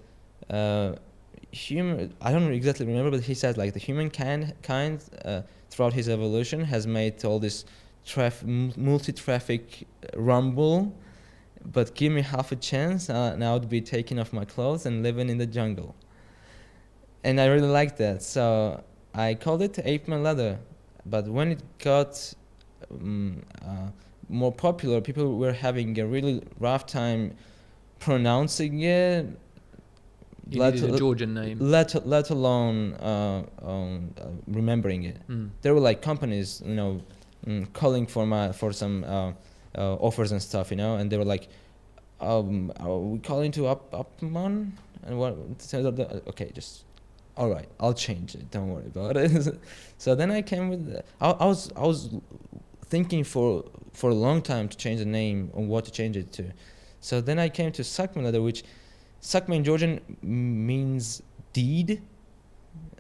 human. I don't exactly remember, but he says like the humankind throughout his evolution has made all this multi-traffic rumble, but give me half a chance, and I would be taking off my clothes and living in the jungle. And I really liked that, so I called it Ape Man Leather. But when it got more popular, people were having a really rough time pronouncing it. You needed a Georgian name. Let alone remembering it. There were like companies, calling for some offers and stuff, and they were like, are we calling to Upman? And what? Okay, just. All right, I'll change it. Don't worry about it. So then I came with. I was thinking for a long time to change the name and what to change it to. So then I came to Sakma Leather, which Sakma in Georgian means deed,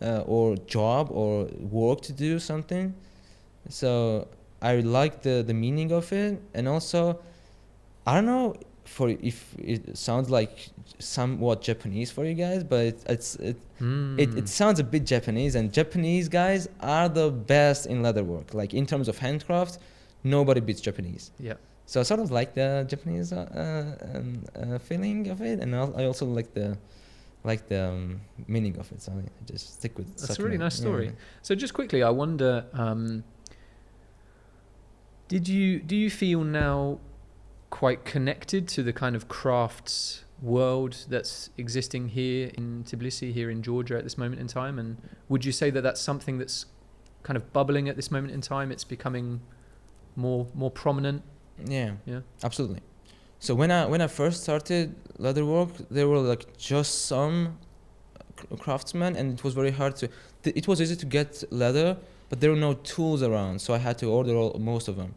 or job or work to do something. So I like the meaning of it, and also I don't know if it sounds like somewhat Japanese for you guys, but it sounds a bit Japanese, and Japanese guys are the best in leatherwork. Like in terms of handcraft, nobody beats Japanese. Yeah. So I sort of like the Japanese feeling of it, and I also like the meaning of it. So I just stick with. That's a really nice story. Yeah. So just quickly, I wonder, do you feel now quite connected to the kind of crafts world that's existing here in Tbilisi, here in Georgia at this moment in time? And would you say that that's something that's kind of bubbling at this moment in time? It's becoming more prominent? Yeah, absolutely. So when I first started leatherwork, there were like just some craftsmen, and it was very hard to. It was easy to get leather, but there were no tools around, so I had to order most of them.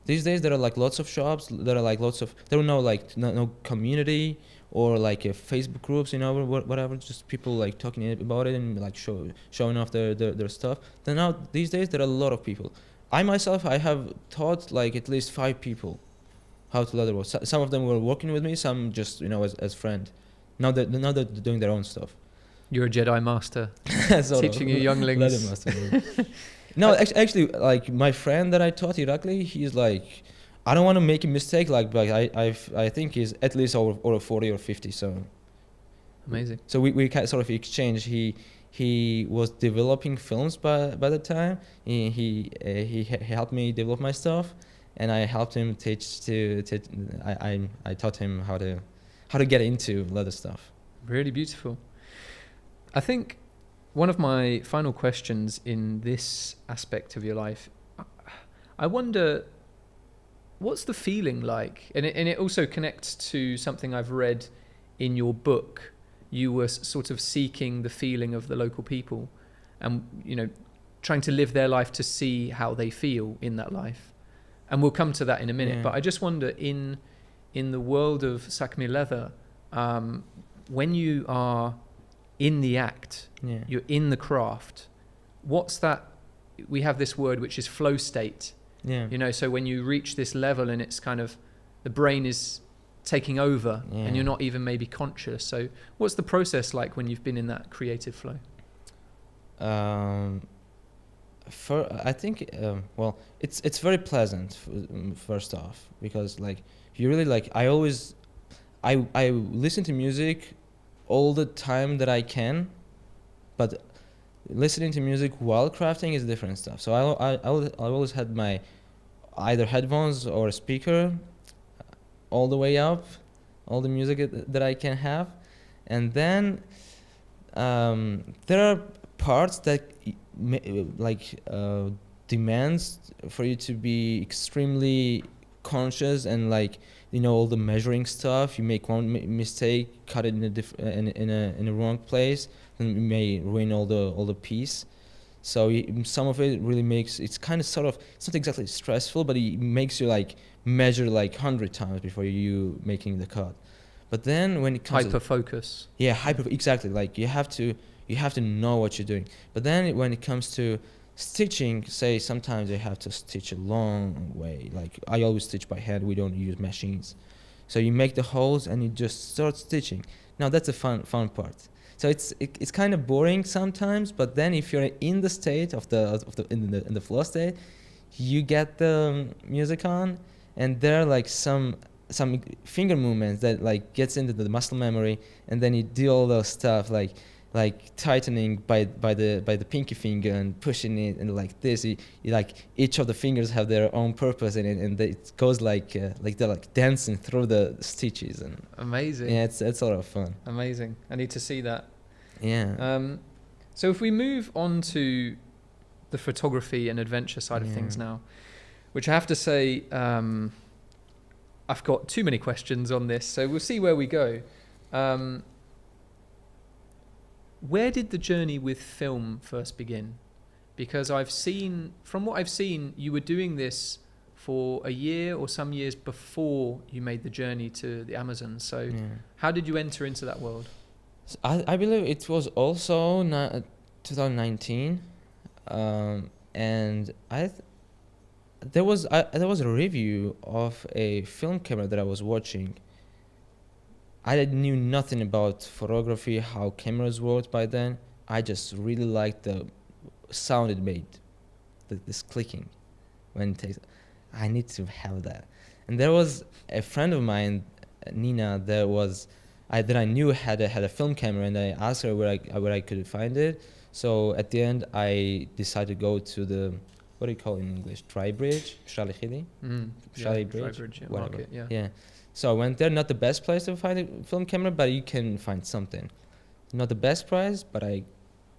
These days there are like lots of shops. There are like there were no community or like Facebook groups, whatever. Just people like talking about it and like showing off their stuff. Then now these days there are a lot of people. I myself, I have taught like at least 5 people how to leatherwork. Some of them were working with me, some just as friend. Now they're doing their own stuff. You're a Jedi master, teaching your younglings. Leather master. No, actually, like my friend that I taught, Erekle, he's like, I don't want to make a mistake. Like I think he's at least over 40 or 50. So amazing. So we sort of exchange. He was developing films by the time. He helped me develop my stuff, and I helped him teach I taught him how to get into leather stuff. Really beautiful. I think one of my final questions in this aspect of your life, I wonder, what's the feeling like? And it also connects to something I've read in your book. You were sort of seeking the feeling of the local people, and trying to live their life to see how they feel in that life. And we'll come to that in a minute. Yeah. But I just wonder, in the world of Sakmi leather, when you are in the act, Yeah. you're in the craft, what's that? We have this word which is flow state. Yeah. You know, so when you reach this level and it's kind of, the brain is taking over and Yeah. you're not even maybe conscious. So what's the process like when you've been in that creative flow? I think well, it's very pleasant first off, because like you really like I listen to music all the time that I can, but listening to music while crafting is different stuff. So I always had my either headphones or a speaker all the way up, all the music that I can have, and then there are parts that demands for you to be extremely conscious, and like, you know, all the measuring stuff. You make one mistake, cut it in a wrong place, and you may ruin all the piece. So some of it really makes it's kind of sort of, it's not exactly stressful, but it makes you like measure like 100 times before you making the cut. But then when it comes Hyper focus. exactly, like you have to know what you're doing. But then when it comes to stitching, say sometimes you have to stitch a long way. Like I always stitch by hand, we don't use machines. So you make the holes and you just start stitching. Now that's a fun part. So it's kind of boring sometimes, but then if you're in the state of in the flow state, you get the music on, and there are like some finger movements that like gets into the muscle memory, and then you do all those stuff like tightening by the pinky finger and pushing it, and like this, you like each of the fingers have their own purpose in it, and it goes like they're like dancing through the stitches. And amazing. yeah, it's a lot of fun. Amazing. I need to see that. Yeah. So if we move on to the photography and adventure side of things now, which I have to say, I've got too many questions on this, so we'll see where we go. Where did the journey with film first begin? Because from what I've seen, you were doing this for a year or some years before you made the journey to the Amazon. So how did you enter into that world? So I believe it was also 2019, and there was a review of a film camera that I was watching. I knew nothing about photography, how cameras worked by then. I just really liked the sound it made, this clicking when it takes. I need to have that. And there was a friend of mine, Nina, that I knew had a film camera, and I asked her where I could find it. So at the end, I decided to go to the, what do you call it in English? Tribridge, Shalikhili, Tribridge, whatever. Market, Yeah. So I went there. Not the best place to find a film camera, but you can find something. Not the best price, but I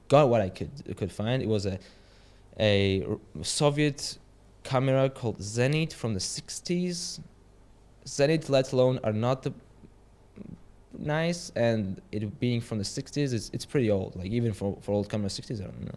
got what I could find. It was a Soviet camera called Zenit from the 60s. Zenit, let alone, are not the nice, and it being from the 60s, it's pretty old. Like even for old camera 60s, I don't know.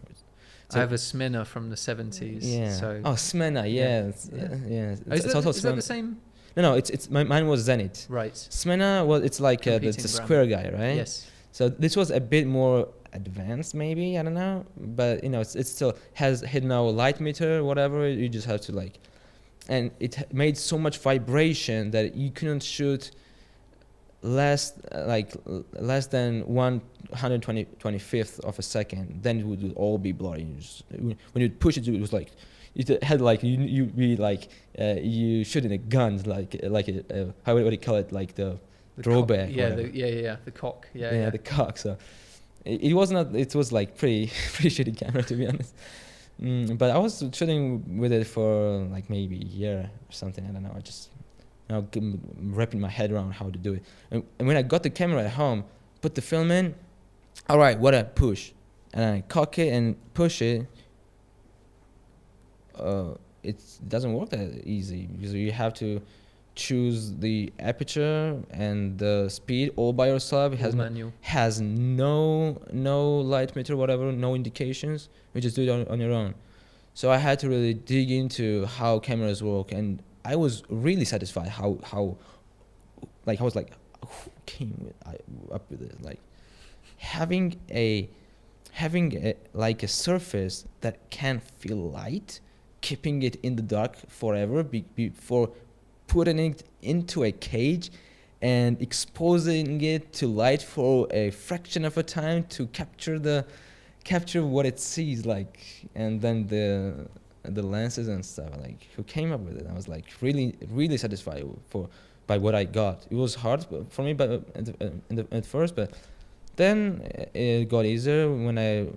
I have a Smena from the 70s. Yeah. So Oh, Smena. Yeah. Is that the same? No. It's mine was Zenit. Right. Smena, well, it's like the Competing brand. square guy, right? Yes. So this was a bit more advanced, maybe, I don't know, but you know, it still has no light meter, whatever. You just have to like, and it made so much vibration that you couldn't shoot less than 125th of a second. Then it would all be blurry. When you push it, it was like it had like you be like you shooting a gun, like a how would you call it, like the drawback. The cock. The cock. So it was not. It was like pretty shitty camera, to be honest. But I was shooting with it for like maybe a year or something. I don't know. I just wrapping my head around how to do it. And when I got the camera at home, put the film in. All right, what I push, and I cock it and push it. It doesn't work that easy because you have to choose the aperture and the speed all by yourself. It Manual. has no light meter, whatever, no indications. You just do it on your own. So I had to really dig into how cameras work, and I was really satisfied how like I was like, who came up with it? Like having a like a surface that can feel light, keeping it in the dark forever before putting it into a cage and exposing it to light for a fraction of a time to capture what it sees, like, and then the lenses and stuff. Like, who came up with it? I was like really satisfied by what I got. It was hard for me, but at first, but then it got easier when I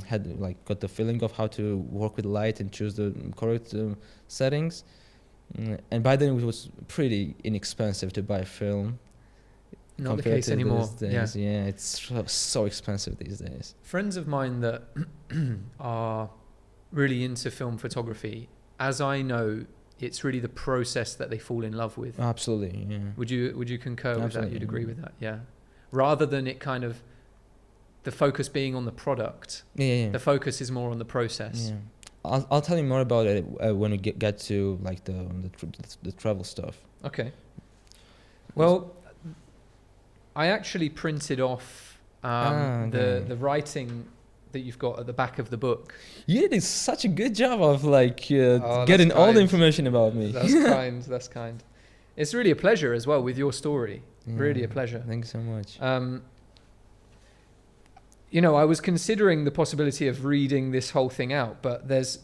had like got the feeling of how to work with light and choose the correct settings. And by then it was pretty inexpensive to buy film. Not the case anymore. Yeah, it's so expensive these days. Friends of mine that are really into film photography, as I know, it's really the process that they fall in love with. Absolutely, yeah. Would you concur with that? You'd agree with that, yeah? Rather than it kind of the focus being on the product, the focus is more on the process. Yeah. I'll tell you more about it when we get to like the travel stuff. Okay. Well, I actually printed off the writing that you've got at the back of the book. You did such a good job of like getting all the information about me. That's kind. That's kind. It's really a pleasure as well with your story. Yeah, really a pleasure. Thank you so much. I was considering the possibility of reading this whole thing out, but there's,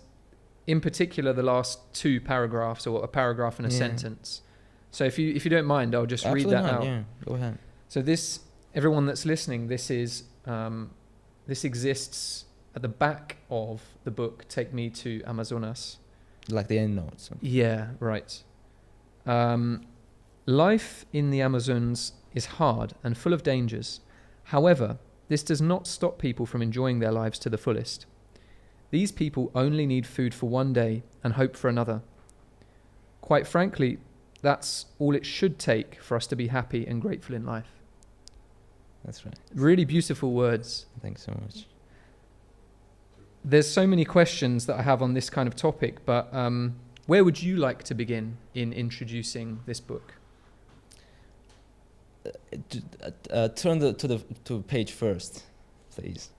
in particular, the last 2 paragraphs, or a paragraph and a sentence. So if you don't mind, I'll just read that out. Yeah, go ahead. So this, everyone that's listening, this exists at the back of the book, Take Me to Amazonas. Like the end notes. Yeah, right. Life in the Amazons is hard and full of dangers. However, this does not stop people from enjoying their lives to the fullest. These people only need food for one day and hope for another. Quite frankly, that's all it should take for us to be happy and grateful in life. That's right. Really beautiful words. Thanks so much. There's so many questions that I have on this kind of topic, but where would you like to begin in introducing this book? Turn to page first, please.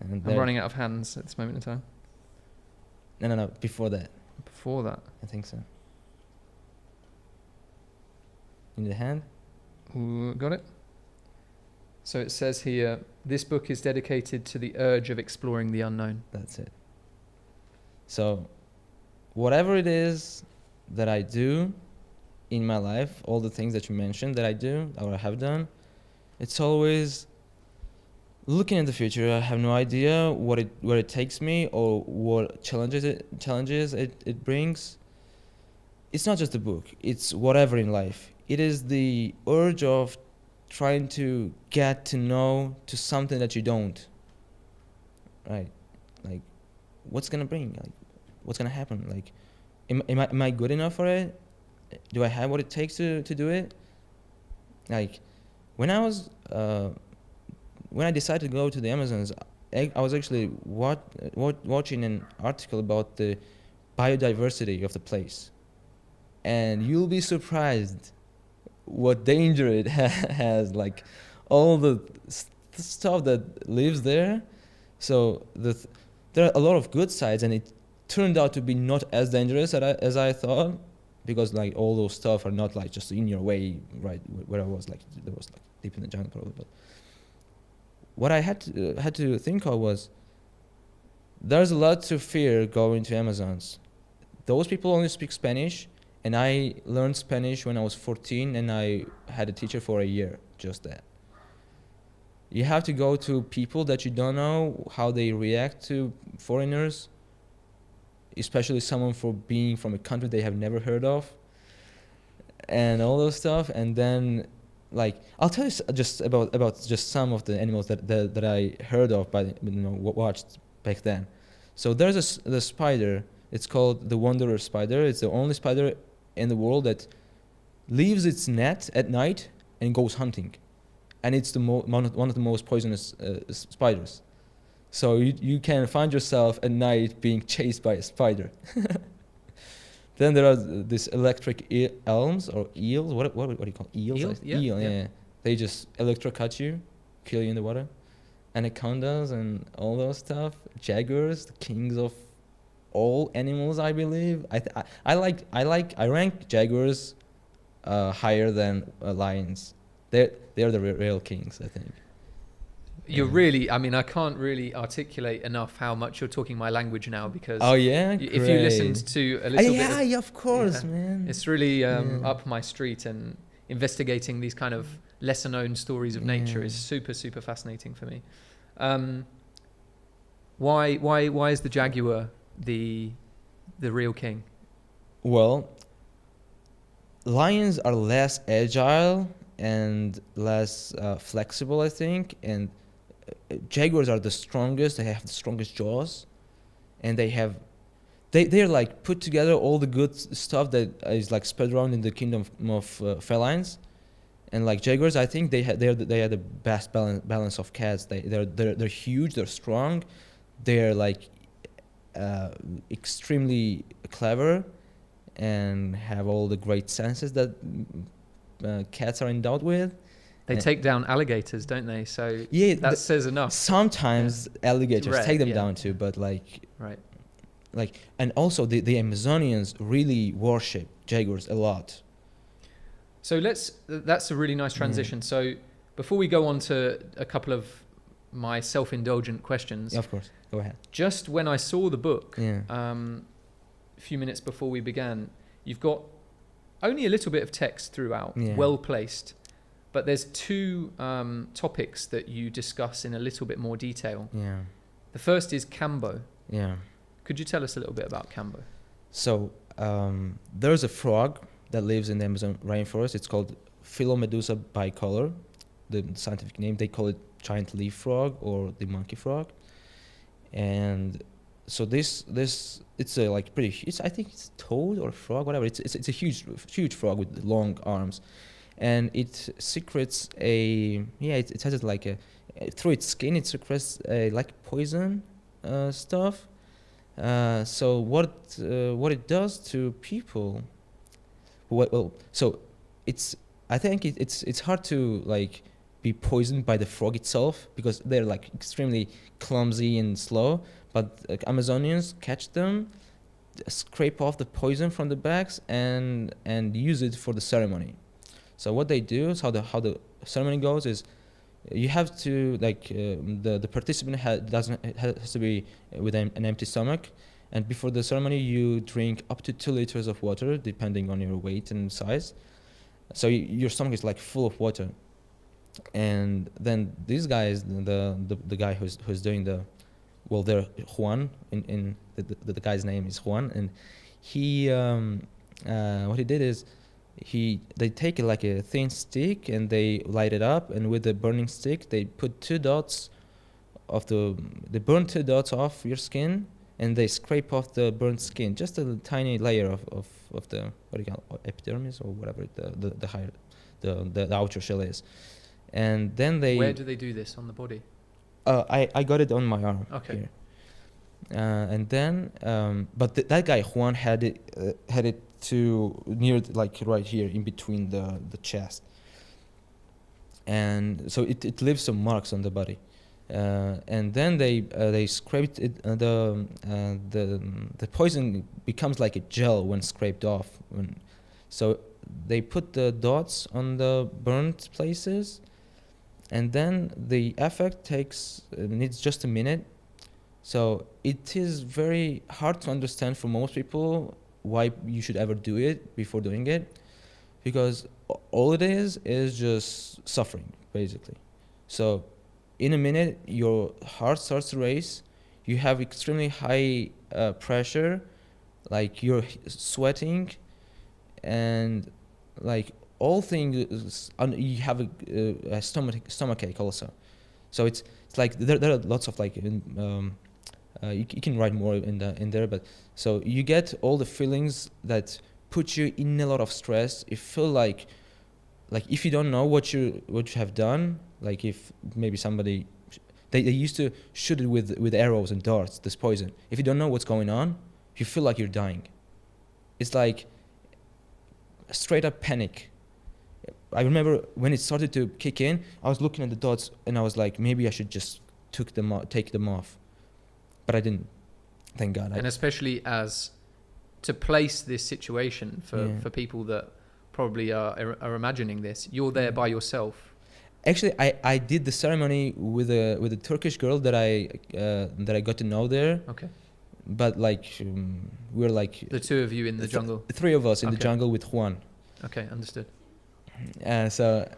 And I'm running out of hands at this moment in time. No. Before that. Before that. I think so. In the hand? Ooh, got it? So it says here, this book is dedicated to the urge of exploring the unknown. That's it. So, whatever it is that I do in my life, all the things that you mentioned that I do or I have done, it's always looking at the future. I have no idea where it takes me or what challenges it brings. It's not just a book, it's whatever in life. It is the urge of trying to get to know to something that you don't. Right? Like, what's gonna bring? Like, what's gonna happen? Like, am I good enough for it? Do I have what it takes to do it? Like, when I decided to go to the Amazons, I was actually watching an article about the biodiversity of the place, and you'll be surprised what danger it has. Like, all the stuff that lives there. So there are a lot of good sides, and it turned out to be not as dangerous as I thought. Because like all those stuff are not like just in your way, right? Where I was, like, there was like deep in the jungle probably. But what I had to think of was, there's a lot to fear going to Amazons. Those people only speak Spanish, and I learned Spanish when I was 14, and I had a teacher for a year, just that. You have to go to people that you don't know, how they react to foreigners, especially someone for being from a country they have never heard of, and all those stuff. And then, like, I'll tell you just about just some of the animals that I heard of, watched back then. So there's the spider. It's called the wanderer spider. It's the only spider in the world that leaves its net at night and goes hunting, and it's one of the most poisonous spiders. So you can find yourself at night being chased by a spider. Then there are these electric elms or eels. What do you call eels? Eels? Yeah. Eel, yeah. They just electrocute you, kill you in the water. Anacondas and all those stuff. Jaguars, the kings of all animals, I believe. I rank jaguars higher than lions. They're the real kings, I think. You're really, I mean, I can't really articulate enough how much you're talking my language now, because Oh yeah, if you listened to a little bit of, yeah, of course, yeah, man. it's really up my street, and investigating these kind of lesser known stories of nature is super, super fascinating for me. Why is the jaguar the real king? Well, lions are less agile and less flexible, I think, and jaguars are the strongest. They have the strongest jaws, and they're like put together all the good stuff that is like spread around in the kingdom of felines. And like jaguars, I think they are the best balance of cats. They're huge, they're strong, they're like extremely clever, and have all the great senses that cats are endowed with. They take down alligators, don't they? So Yeah, that says enough. Sometimes alligators Rare, take them yeah. down too, but like Right. and also the Amazonians really worship jaguars a lot. So that's a really nice transition. So before we go on to a couple of my self-indulgent questions, Yeah, of course, go ahead. just when I saw the book, Yeah. a few minutes before we began, you've got only a little bit of text throughout, Yeah. well placed, but there's two topics that you discuss in a little bit more detail. Yeah. The first is Cambo. Yeah. Could you tell us a little bit about Cambo? So there's a frog that lives in the Amazon rainforest. It's called Philomedusa bicolor, the scientific name. They call it giant leaf frog or the monkey frog. And so this it's a like pretty. I think it's toad or frog, whatever. It's a huge frog with long arms, and it secretes it has like a through its skin it secretes like poison stuff. So what it does to people? So I think it's hard to like be poisoned by the frog itself, because they're like extremely clumsy and slow. But Amazonians catch them, scrape off the poison from the backs, and use it for the ceremony. So what they do is how the ceremony goes is you have to like the participant has to be with an empty stomach, and before the ceremony you drink up to 2 liters of water depending on your weight and size. So your stomach is like full of water, and then these guys, the guy who's doing they're Juan, in the guy's name is Juan, and he what he did is they take like a thin stick and they light it up, and with the burning stick they put they burn 2 dots off your skin, and they scrape off the burnt skin, just a tiny layer of the what do you call it, epidermis or whatever the higher the outer shell is, and then they. Where do they do this on the body? I got it on my arm. Okay. Here. And then but that guy Juan had it to near like right here in between the chest, and so it leaves some marks on the body, and then they scraped it. The poison becomes like a gel when scraped off. So they put the dots on the burnt places, and then the effect needs just a minute. So it is very hard to understand for most people why you should ever do it before doing it, because all it is just suffering, basically. So in a minute, your heart starts to race, you have extremely high pressure, like you're sweating, and like all things, you have a stomachache also. So it's like there are lots of like you can write more in there, but so you get all the feelings that put you in a lot of stress. You feel like if you don't know what you have done, like if maybe somebody, they used to shoot it with arrows and darts, this poison. If you don't know what's going on, you feel like you're dying. It's like straight up panic. I remember when it started to kick in, I was looking at the dots and I was like, maybe I should just take them off, but I didn't. Thank God. And especially as to place this situation for people that probably are imagining this, you're there by yourself. Actually, I did the ceremony with a Turkish girl that I got to know there. Okay. But like we're like the two of you in the jungle. Three of us in the jungle with Juan. Okay, understood. So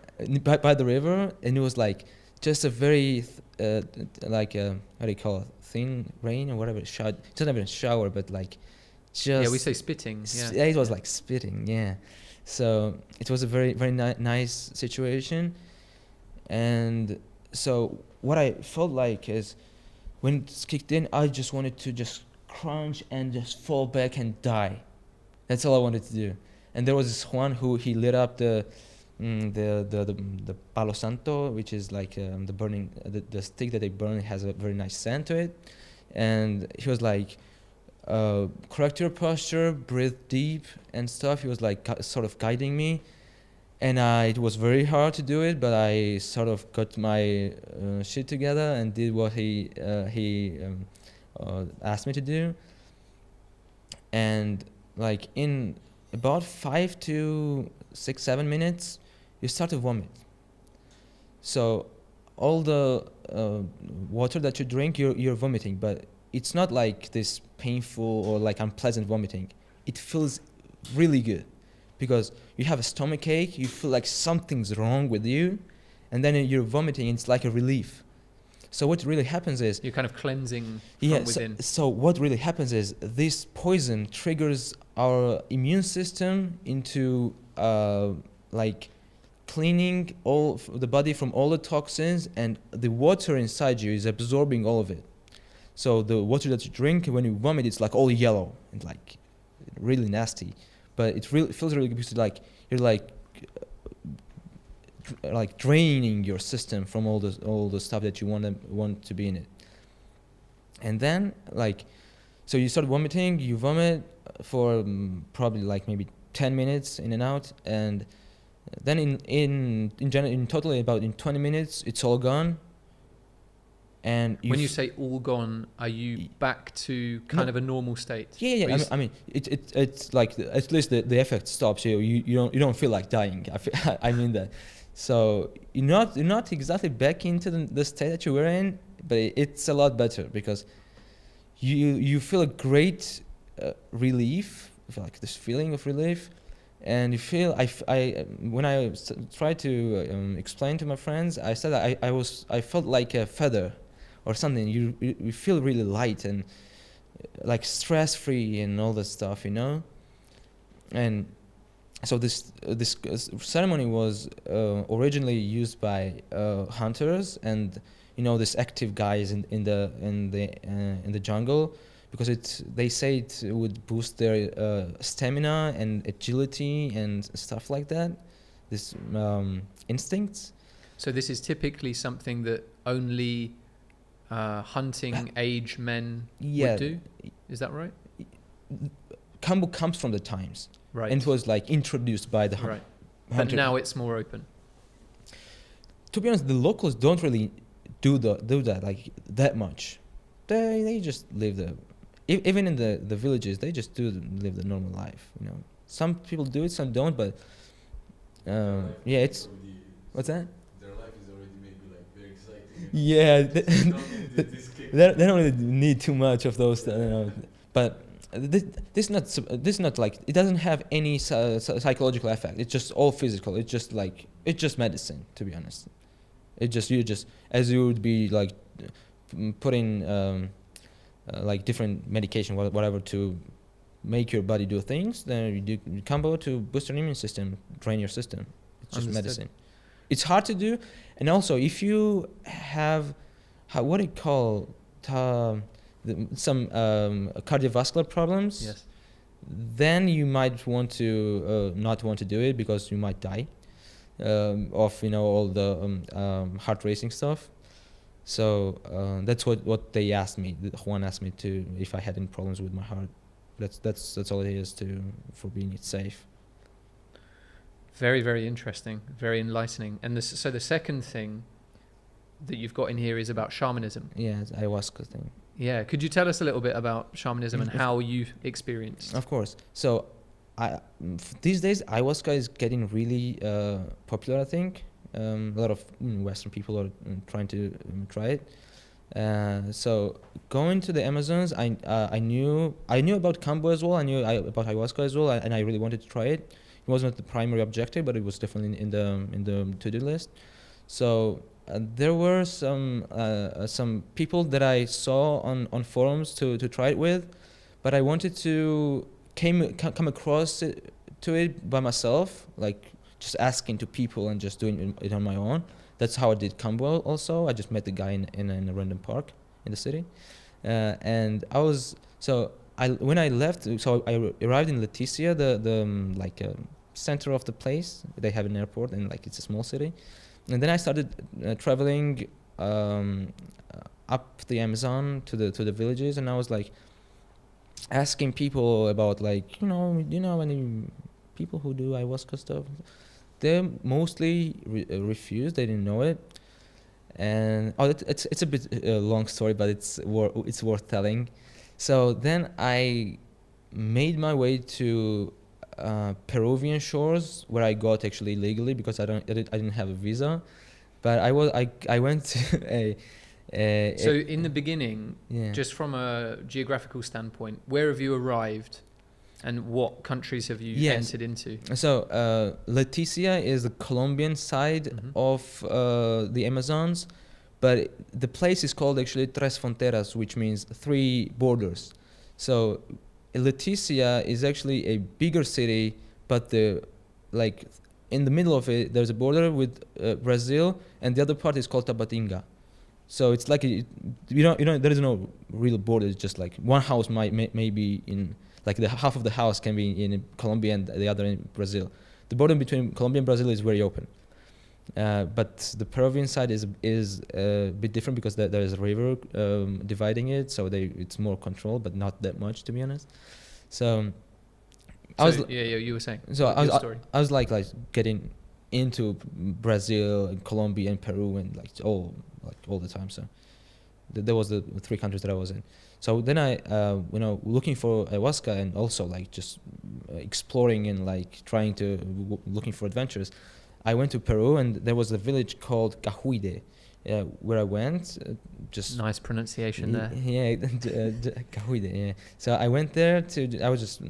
by the river, and it was like just a very like how do you call it, thin rain or whatever. It's not even a shower, but like just we say spitting. Yeah, it was like spitting. Yeah, so it was a very very nice situation, and so what I felt like is when it kicked in, I just wanted to just crunch and just fall back and die. That's all I wanted to do. And there was this Juan who he lit up the Palo Santo, which is like the burning the stick that they burn has a very nice scent to it, and he was like, correct your posture, breathe deep and stuff. He was like sort of guiding me, and it was very hard to do it, but I sort of got my shit together and did what he asked me to do, and like in about 5 to 6, 7 minutes, you start to vomit. So all the water that you drink, you're vomiting, but it's not like this painful or like unpleasant vomiting. It feels really good because you have a stomach ache, you feel like something's wrong with you, and then you're vomiting, it's like a relief. So what really happens is you're kind of cleansing from within. So what really happens is this poison triggers our immune system into like cleaning all the body from all the toxins, and the water inside you is absorbing all of it. So the water that you drink, when you vomit, it's like all yellow and like really nasty, but it feels really good because you're like draining your system from all the stuff that you want to be in it. And then like, so you start vomiting, you vomit for probably like maybe 10 minutes in and out, and then in totally about in 20 minutes it's all gone. And when you say all gone, are you back to kind of a normal state? Yeah. I mean, it's like at least the effect stops. You don't feel like dying. I mean that. So you're not exactly back into the state that you were in, but it's a lot better because you feel a great relief, like this feeling of relief, and you feel when I tried to explain to my friends, I said I felt like a feather or something. You feel really light and like stress free and all that stuff, and so this ceremony was originally used by hunters and this active guys in the jungle, because they say it would boost their stamina and agility and stuff like that, this instincts. So this is typically something that only hunting age men would do? Is that right? Kambu comes from the times. Right. And it was like introduced by the right. hunter. But now it's more open. To be honest, the locals don't really do that like that much. They just live even in the villages, they just live the normal life. Some people do it, some don't. But it's what's that? Their life is already maybe like very exciting. Yeah, they don't really need too much of those. But this is not like, it doesn't have any psychological effect. It's just all physical. It's just medicine, to be honest. You just as you would be like putting like different medication, whatever, to make your body do things. Then you do combo to boost your immune system, drain your system. It's just medicine. It's hard to do, and also if you have what do you call some cardiovascular problems. Yes. then you might want to not want to do it because you might die of all the heart racing stuff. So that's what they asked me. Juan asked me to if I had any problems with my heart. That's all it is for being safe. Very, very interesting, very enlightening. And so the second thing that you've got in here is about shamanism. Yeah, it's ayahuasca thing. Yeah, could you tell us a little bit about shamanism and how you experienced? Of course. So these days ayahuasca is getting really popular, I think. A lot of Western people are trying to try it. So going to the Amazons, I knew about Cambo as well. I knew about ayahuasca as well, and I really wanted to try it. It wasn't the primary objective, but it was definitely in the to-do list. So there were some people that I saw on forums to try it with, but I wanted to come across it by myself, like just asking to people and just doing it on my own. That's how I did Cambo also. I just met the guy in a random park in the city, and when I left, so I arrived in Leticia, the center of the place. They have an airport and it's a small city, and then I started traveling up the Amazon to the villages, and I was asking people about any people who do ayahuasca stuff. They mostly refused. They didn't know it, and it's a bit long story, but it's worth telling. So then I made my way to Peruvian shores, where I got actually legally because I didn't have a visa, but I went to So in the beginning, yeah. just from a geographical standpoint, where have you arrived? And what countries have you entered into? So Leticia is the Colombian side of the Amazons, but the place is called actually Tres Fronteras, which means 3 borders. So Leticia is actually a bigger city, but in the middle of it, there's a border with Brazil, and the other part is called Tabatinga. So it's there is no real border. It's just one house may be in. The half of the house can be in Colombia and the other in Brazil. The border between Colombia and Brazil is very open, but the Peruvian side is a bit different because there is a river dividing it, so it's more controlled, but not that much, to be honest. So you were saying. So I was getting into Brazil and Colombia and Peru and all the time. So there was the 3 countries that I was in. So then I, looking for ayahuasca and also just exploring and trying to looking for adventures, I went to Peru, and there was a village called Cahuide, where I went. Just nice pronunciation there. Yeah, Cahuide. Yeah. So I went there I was just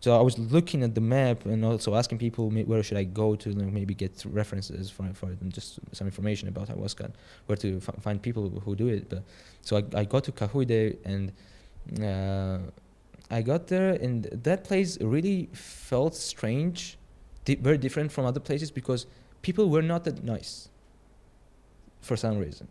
so I was looking at the map and also asking people where should I go to maybe get references for it and just some information about ayahuasca, where to find people who do it. But so I got to Cahuide, and I got there, and that place really felt strange, very different from other places because people were not that nice for some reason.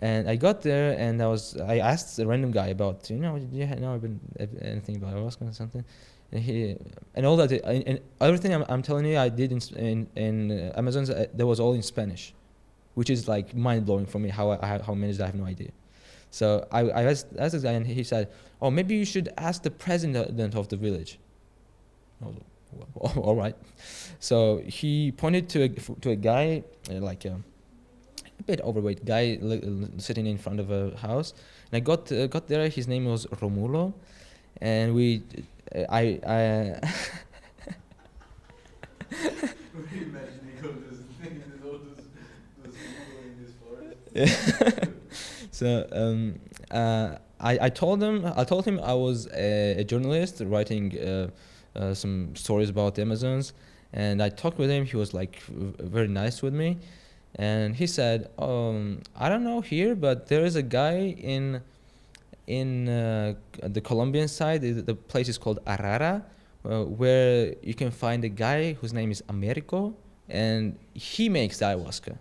And I got there, and I asked a random guy about, did you know anything about ayahuasca or something? And all that, and everything I'm telling you, I did in Amazons. That was all in Spanish, which is mind blowing for me. How I managed, I have no idea. So I asked this guy, and he said, "Oh, maybe you should ask the president of the village." I was like, well, all right. So he pointed to a guy, a bit overweight guy, sitting in front of a house. And I got there. His name was Romulo, and I So I told him I was a journalist writing some stories about the Amazons, and I talked with him. He was very nice with me, and he said, I don't know here, but there is a guy in the Colombian side. The place is called Arara, where you can find a guy whose name is Americo, and he makes the ayahuasca.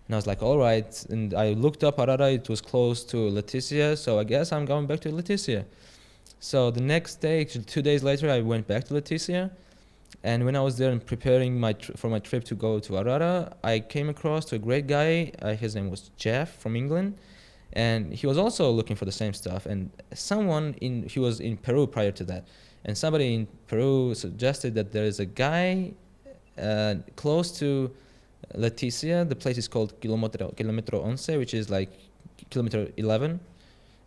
And I was like, all right. And I looked up Arara. It was close to Leticia, so I guess I'm going back to Leticia. So the next day, actually 2 days later, I went back to Leticia. And when I was there and preparing for my trip to go to Arara, I came across to a great guy. His name was Jeff from England. And he was also looking for the same stuff. And he was in Peru prior to that. And somebody in Peru suggested that there is a guy close to Leticia. The place is called Kilometro 11, which is like kilometer 11.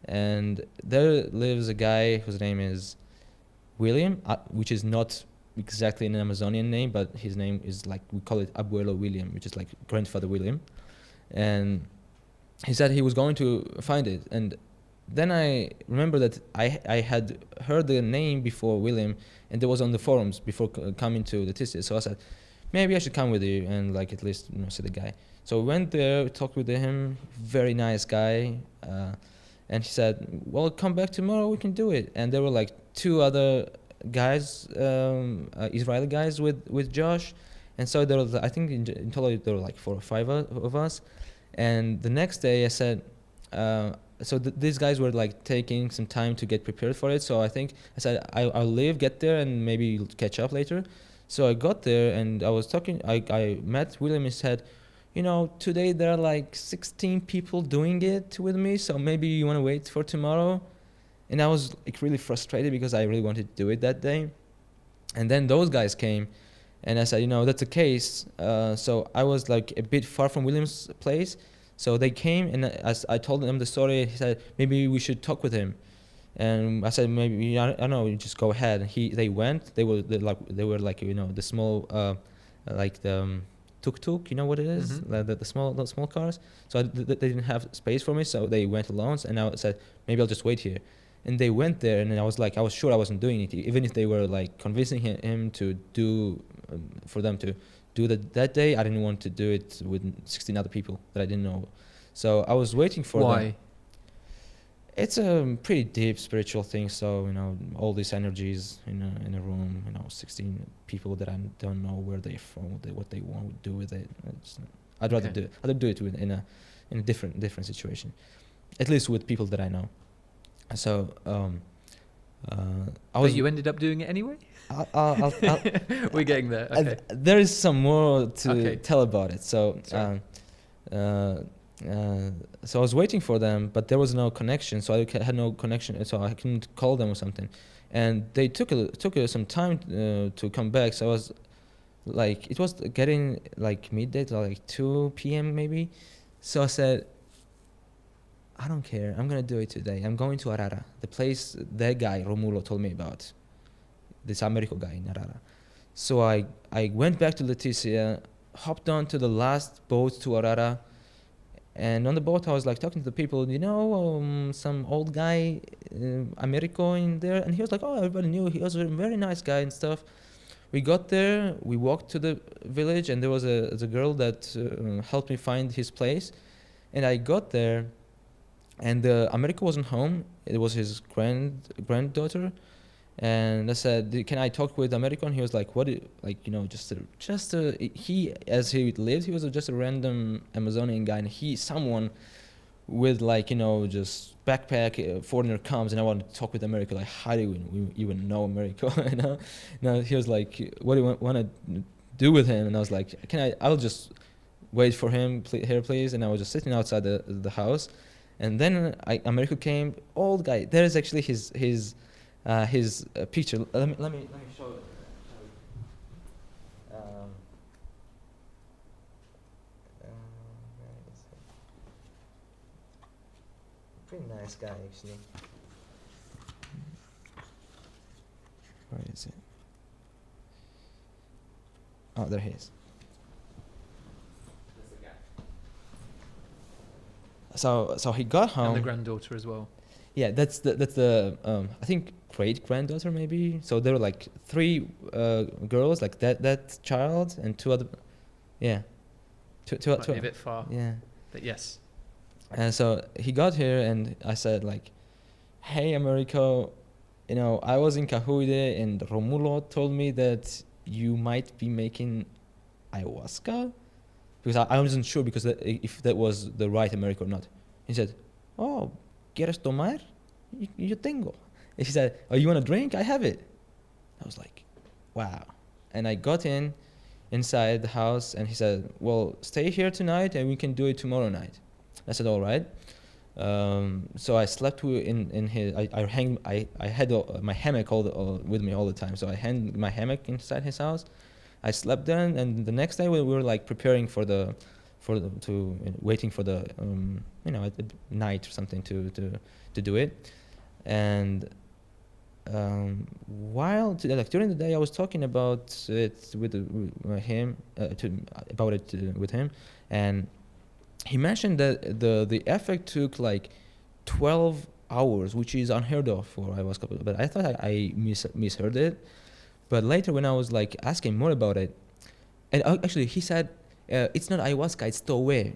And there lives a guy whose name is William, which is not exactly an Amazonian name, but his name is like, we call it Abuelo William, which is like grandfather William. And he said he was going to find it. And then I remember that I had heard the name before William, and it was on the forums before coming to Leticia. So I said, maybe I should come with you and like at least see the guy. So we went there, talked with him, very nice guy. And he said, well, come back tomorrow, we can do it. And there were like 2 other guys, Israeli guys with Josh. And so there was, I think in total there were like 4 or 5 of us. And the next day I said, these guys were like taking some time to get prepared for it. So I said, I'll leave, get there, and maybe catch up later. So I got there and I was talking, I met William and said, today there are like 16 people doing it with me, so maybe you want to wait for tomorrow. And I was like really frustrated because I really wanted to do it that day. And then those guys came and I said, that's the case. So I was like a bit far from William's place. So they came and as I told them the story, he said, maybe we should talk with him. And I said, maybe, I don't know, just go ahead. And they went, they were like, the small, like the tuk-tuk, you know what it is? Mm-hmm. The small cars. So they didn't have space for me, so they went alone. And I said, maybe I'll just wait here. And they went there, and I was sure I wasn't doing it, even if they were like convincing him to do, for them to do that day. I didn't want to do it with 16 other people that I didn't know. So I was waiting for them. Why? It's a pretty deep spiritual thing. So all these energies in a room, 16 people that I don't know where they're from, what they want to do with it. I'd rather do it in a different situation, at least with people that I know. So But you ended up doing it anyway? We're getting there. Okay. There is some more to tell about it. So so I was waiting for them, but there was no connection. So I had no connection, so I couldn't call them or something. And they took some time to come back. So I was like, it was getting like midday, like 2 p.m. maybe. So I said, I don't care. I'm gonna do it today. I'm going to Arara, the place that guy Romulo told me about, this American guy in Arara. So I went back to Leticia, hopped on to the last boat to Arara, and on the boat I was like talking to the people, some old guy, Americo in there, and he was like, oh, everybody knew. He was a very nice guy and stuff. We got there, we walked to the village, and there was a girl that helped me find his place. And I got there, and Americo wasn't home. It was his granddaughter. And I said, can I talk with Americo? And he was like, he, as he lived, he was just a random Amazonian guy. And someone with just backpack, foreigner comes, and I want to talk with Americo. Like, how do we even know Americo? No, he was like, what do you want to do with him? And I was like, I'll just wait for him here, please. And I was just sitting outside the house. And then Americo came, old guy. There is actually his picture. Let me show it. Pretty nice guy, actually. Where is it? Oh, there he is. So he got home. And the granddaughter as well. Yeah, that's the I think great granddaughter maybe. So there were like 3 girls, like that child, and 2 other. Yeah. Two Might be a bit far. Yeah. But yes. And so he got here, and I said like, "Hey, Americo, I was in Cahuide, and Romulo told me that you might be making ayahuasca." Because I wasn't sure if that was the right Americo or not. He said, "Oh, ¿quieres tomar? Yo tengo." And she said, "Oh, you want a drink? I have it." I was like, "Wow!" And I got inside the house, and he said, "Well, stay here tonight, and we can do it tomorrow night." I said, "All right." So I slept in his. I had my hammock with me all the time. So I had my hammock inside his house. I slept there, and the next day we were like preparing waiting for the at night or something to do it, and during the day I was talking about it with him with him, and he mentioned that the effect took like 12 hours, which is unheard of for ayahuasca. But I thought I misheard it. But later, when I was like asking more about it, and actually he said it's not ayahuasca, it's Tohe,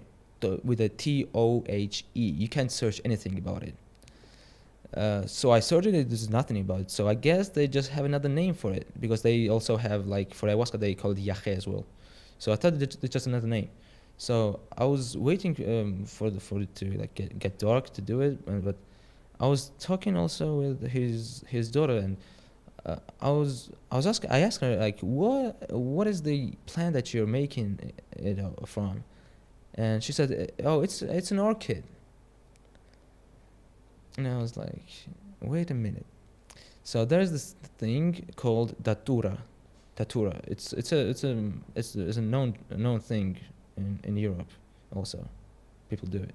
with a TOHE. You can't search anything about it. So I searched it. There's nothing about it. So I guess they just have another name for it, because they also have, like, for ayahuasca they call it yahe as well. So I thought it's just another name. So I was waiting for it to like get dark to do it, but I was talking also with his daughter, and I asked her, like, what is the plant that you're making it from, and she said, "Oh, it's an orchid." And I was like, wait a minute. So there's this thing called datura. It's a known thing in Europe also. People do it.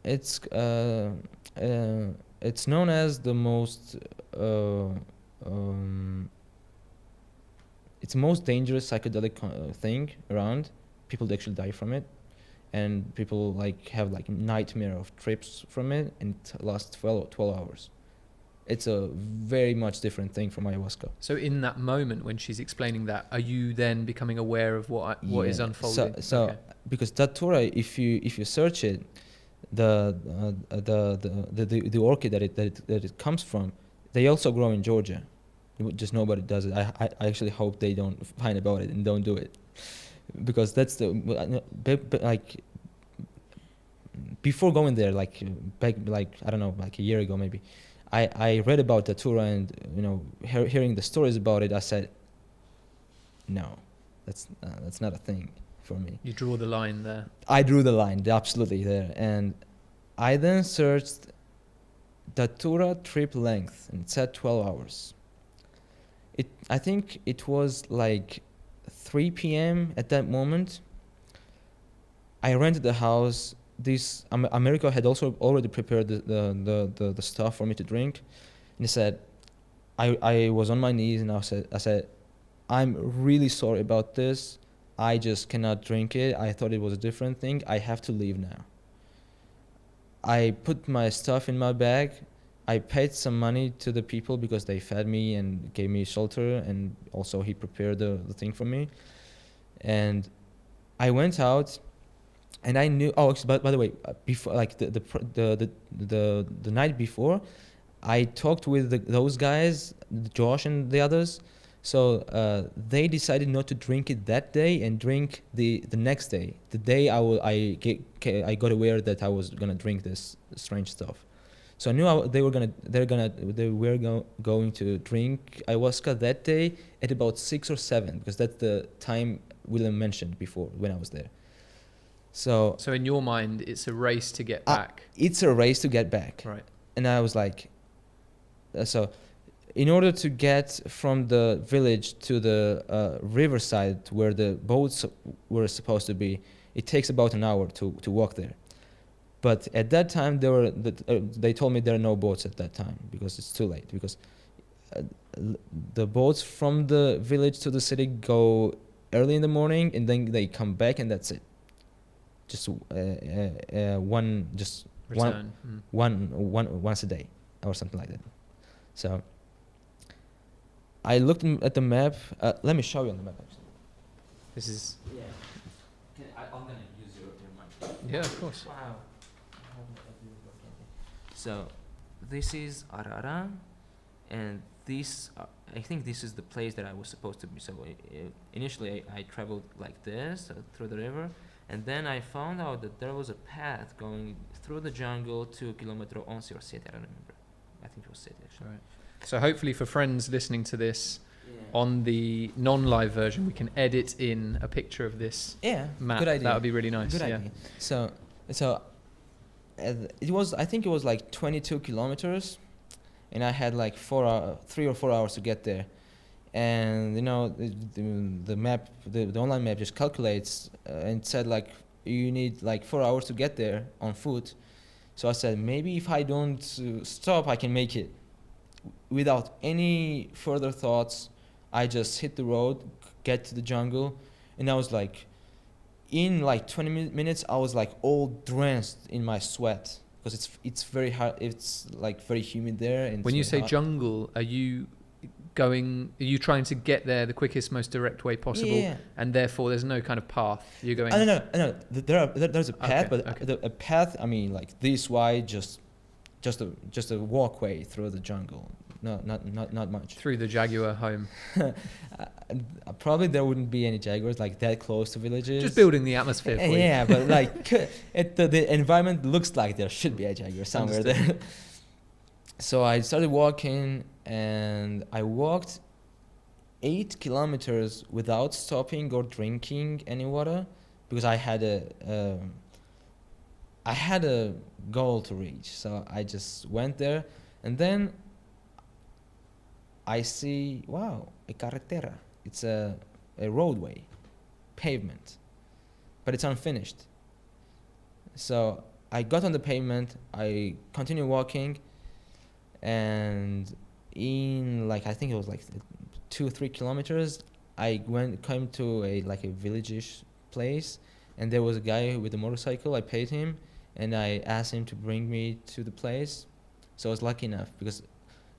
It's known as the most it's most dangerous psychedelic thing around. People actually die from it, and people like have like nightmare of trips from it, and it lasts 12 hours. It's a very much different thing from ayahuasca. So in that moment when she's explaining that, are you then becoming aware of what is unfolding? So Okay. Because datura, if you search it, the orchid that it comes from, they also grow in Georgia. Just nobody does it. I actually hope they don't find about it and don't do it, because that's like before going there, like back, like I don't know, like a year ago maybe, I read about datura, and hearing the stories about it, I said, no, that's not a thing for me. You draw the line there. I drew the line absolutely there, and I then searched datura trip length, and it said 12 hours. I think it was like 3 p.m. at that moment. I rented the house. This America had also already prepared the stuff for me to drink, and he said, I was on my knees, and I said, I'm really sorry about this. I just cannot drink it. I thought it was a different thing. I have to leave now. I put my stuff in my bag. I paid some money to the people because they fed me and gave me shelter, and also he prepared the thing for me. And I went out, and I knew. Oh, by the way, before, like the night before, I talked with those guys, Josh and the others. So they decided not to drink it that day and drink the next day. The day I got aware that I was gonna drink this strange stuff. So I knew they were going to drink ayahuasca that day at about 6 or 7, because that's the time William mentioned before when I was there. So in your mind, it's a race to get back. It's a race to get back. Right. And I was like, so in order to get from the village to the riverside where the boats were supposed to be, it takes about an hour to walk there. But at that time, they told me there are no boats at that time because it's too late. Because the boats from the village to the city go early in the morning, and then they come back, and that's it. Just once a day or something like that. So I looked at the map. Let me show you on the map, actually. This is. Yeah. I'm gonna use your mic. Yeah, of course. Wow. So this is Arara, and this I think this is the place that I was supposed to be. So initially I traveled like this through the river, and then I found out that there was a path going through the jungle to kilometer 11 or 7, I don't remember. I think it was city actually. Right. So hopefully for friends listening to this Yeah. on the non-live version, we can edit in a picture of this Yeah, map. good idea. That would be really nice. Good yeah. idea. So it was, I think it was like 22 kilometers, and I had like 3 or 4 hours to get there. And you know, the map, the online map just calculates and said like you need like 4 hours to get there on foot. So I said maybe if I don't stop, I can make it. Without any further thoughts, I just hit the road, get to the jungle, and I was like, in like 20 minutes, I was like all drenched in my sweat because it's very hard. It's like very humid there. And When you say hot. jungle, are you trying to get there the quickest, most direct way possible? Yeah. And therefore there's no kind of path you're going? I don't know. There's a path, Okay, but okay. a path. I mean, like this wide, just a walkway through the jungle. No, not much. Through the Jaguar home. Probably there wouldn't be any jaguars like that close to villages. Just building the atmosphere for you. Yeah, but like the environment looks like there should be a jaguar somewhere there. So I started walking, and I walked 8 kilometers without stopping or drinking any water because I had a goal to reach. So I just went there, and then I see, wow, a carretera. It's a roadway, pavement, but it's unfinished. So I got on the pavement, I continued walking, and in like, I think it was like 2 or 3 kilometers, I came to a village-ish place, and there was a guy with a motorcycle. I paid him, and I asked him to bring me to the place. So I was lucky enough because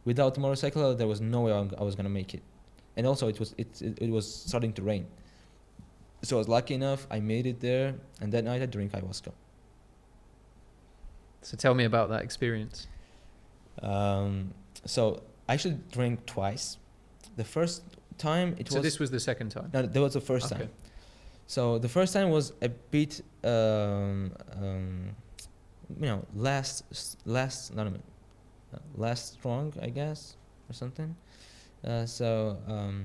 without the motorcycle, there was no way I was gonna make it, and also it was starting to rain. So I was lucky enough. I made it there, and that night I drank ayahuasca. So tell me about that experience. So I actually drank twice. The first time So this was the second time? No, that was the first Okay. time. So the first time was a bit, less strong, I guess, or something. The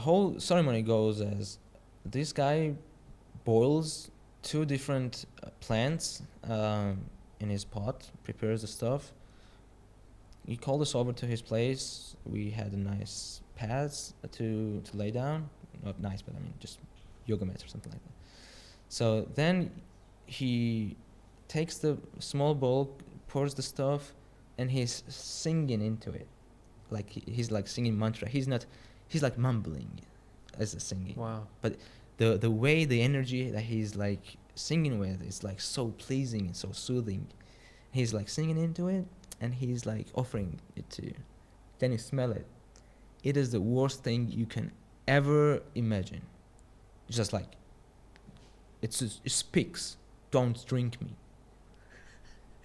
whole ceremony goes as this guy boils 2 different plants in his pot, prepares the stuff. He called us over to his place. We had a nice pads to lay down. Not nice, but I mean just yoga mats or something like that. So then he takes the small bowl, pours the stuff, and he's singing into it. Like he's like singing mantra. He's like mumbling as a singing. Wow. But the way, the energy that he's like singing with is like so pleasing and so soothing. He's like singing into it, and he's like offering it to you. Then you smell it. It is the worst thing you can ever imagine. Just like it speaks, don't drink me.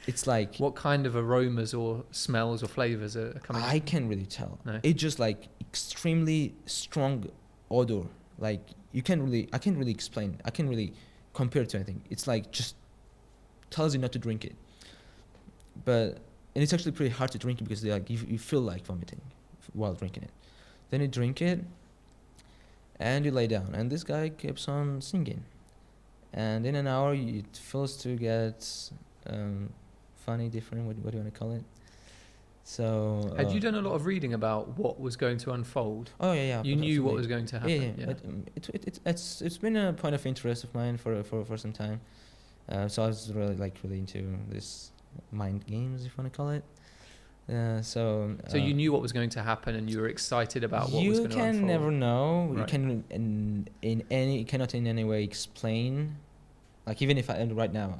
It's like, What kind of aromas or smells or flavors are coming? I can't really tell. No? It's just like extremely strong odor. Like I can't really explain. I can't really compare it to anything. It's like just tells you not to drink it. And it's actually pretty hard to drink it because you feel like vomiting while drinking it. Then you drink it, and you lay down. And this guy keeps on singing. And in an hour, it feels to get funny, different. What do you want to call it? So. Had you done a lot of reading about what was going to unfold? Oh yeah. You knew what absolutely. was going to happen. Yeah. It's been a point of interest of mine for some time. So I was really into this mind games, if you want to call it. So you knew what was going to happen, and you were excited about what was going to unfold. You can never know. Right. You can cannot in any way explain. Like even if right now,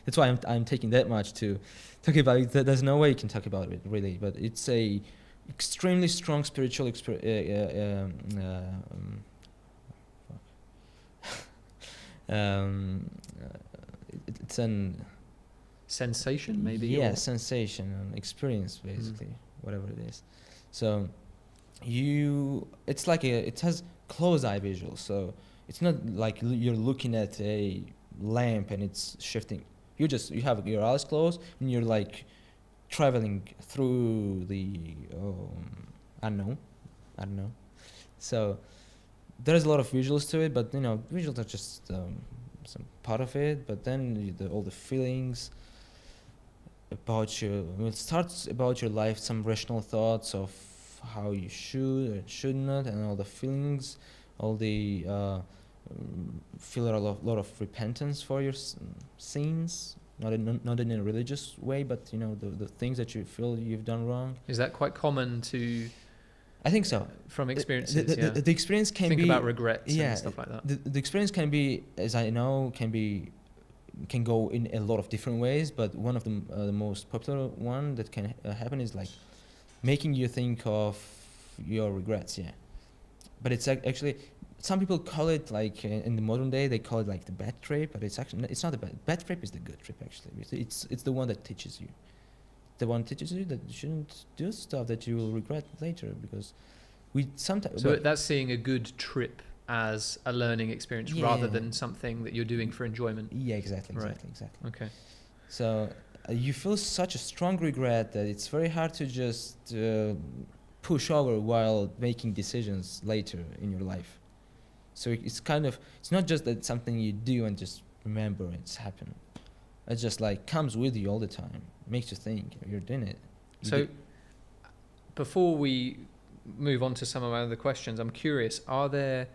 that's why I'm taking that much to talk about it. There's no way you can talk about it really, but it's a extremely strong spiritual it's an sensation, maybe. Yeah, or- sensation and experience, basically, whatever it is. So it's like it has closed eye visual. So it's not like you're looking at a lamp and it's shifting. you have your eyes closed and you're like traveling through the I don't know. So there's a lot of visuals to it, but visuals are just some part of it. But then all the feelings about it starts about your life, some rational thoughts of how you should or should not, and all the feelings, all the feel a lot of repentance for your sins, not in a religious way, but the things that you feel you've done wrong. Is that quite common to? I think so. From experiences, the experience can think be about regrets and stuff like that. The experience can be, as I know, can go in a lot of different ways, but one of the most popular one that can happen is like making you think of your regrets. Yeah, but it's actually, some people call it like in the modern day they call it like the bad trip, but it's not the bad trip is the good trip actually. It's the one that teaches you. The one teaches you that you shouldn't do stuff that you will regret later, because we sometimes. So that's seeing a good trip as a learning experience rather than something that you're doing for enjoyment. Yeah, exactly. Okay. So you feel such a strong regret that it's very hard to just push over while making decisions later in your life. So it's not just that something you do and just remember it's happened. It just like comes with you all the time. Makes you think you're doing it. Before we move on to some of my other questions, I'm curious, are there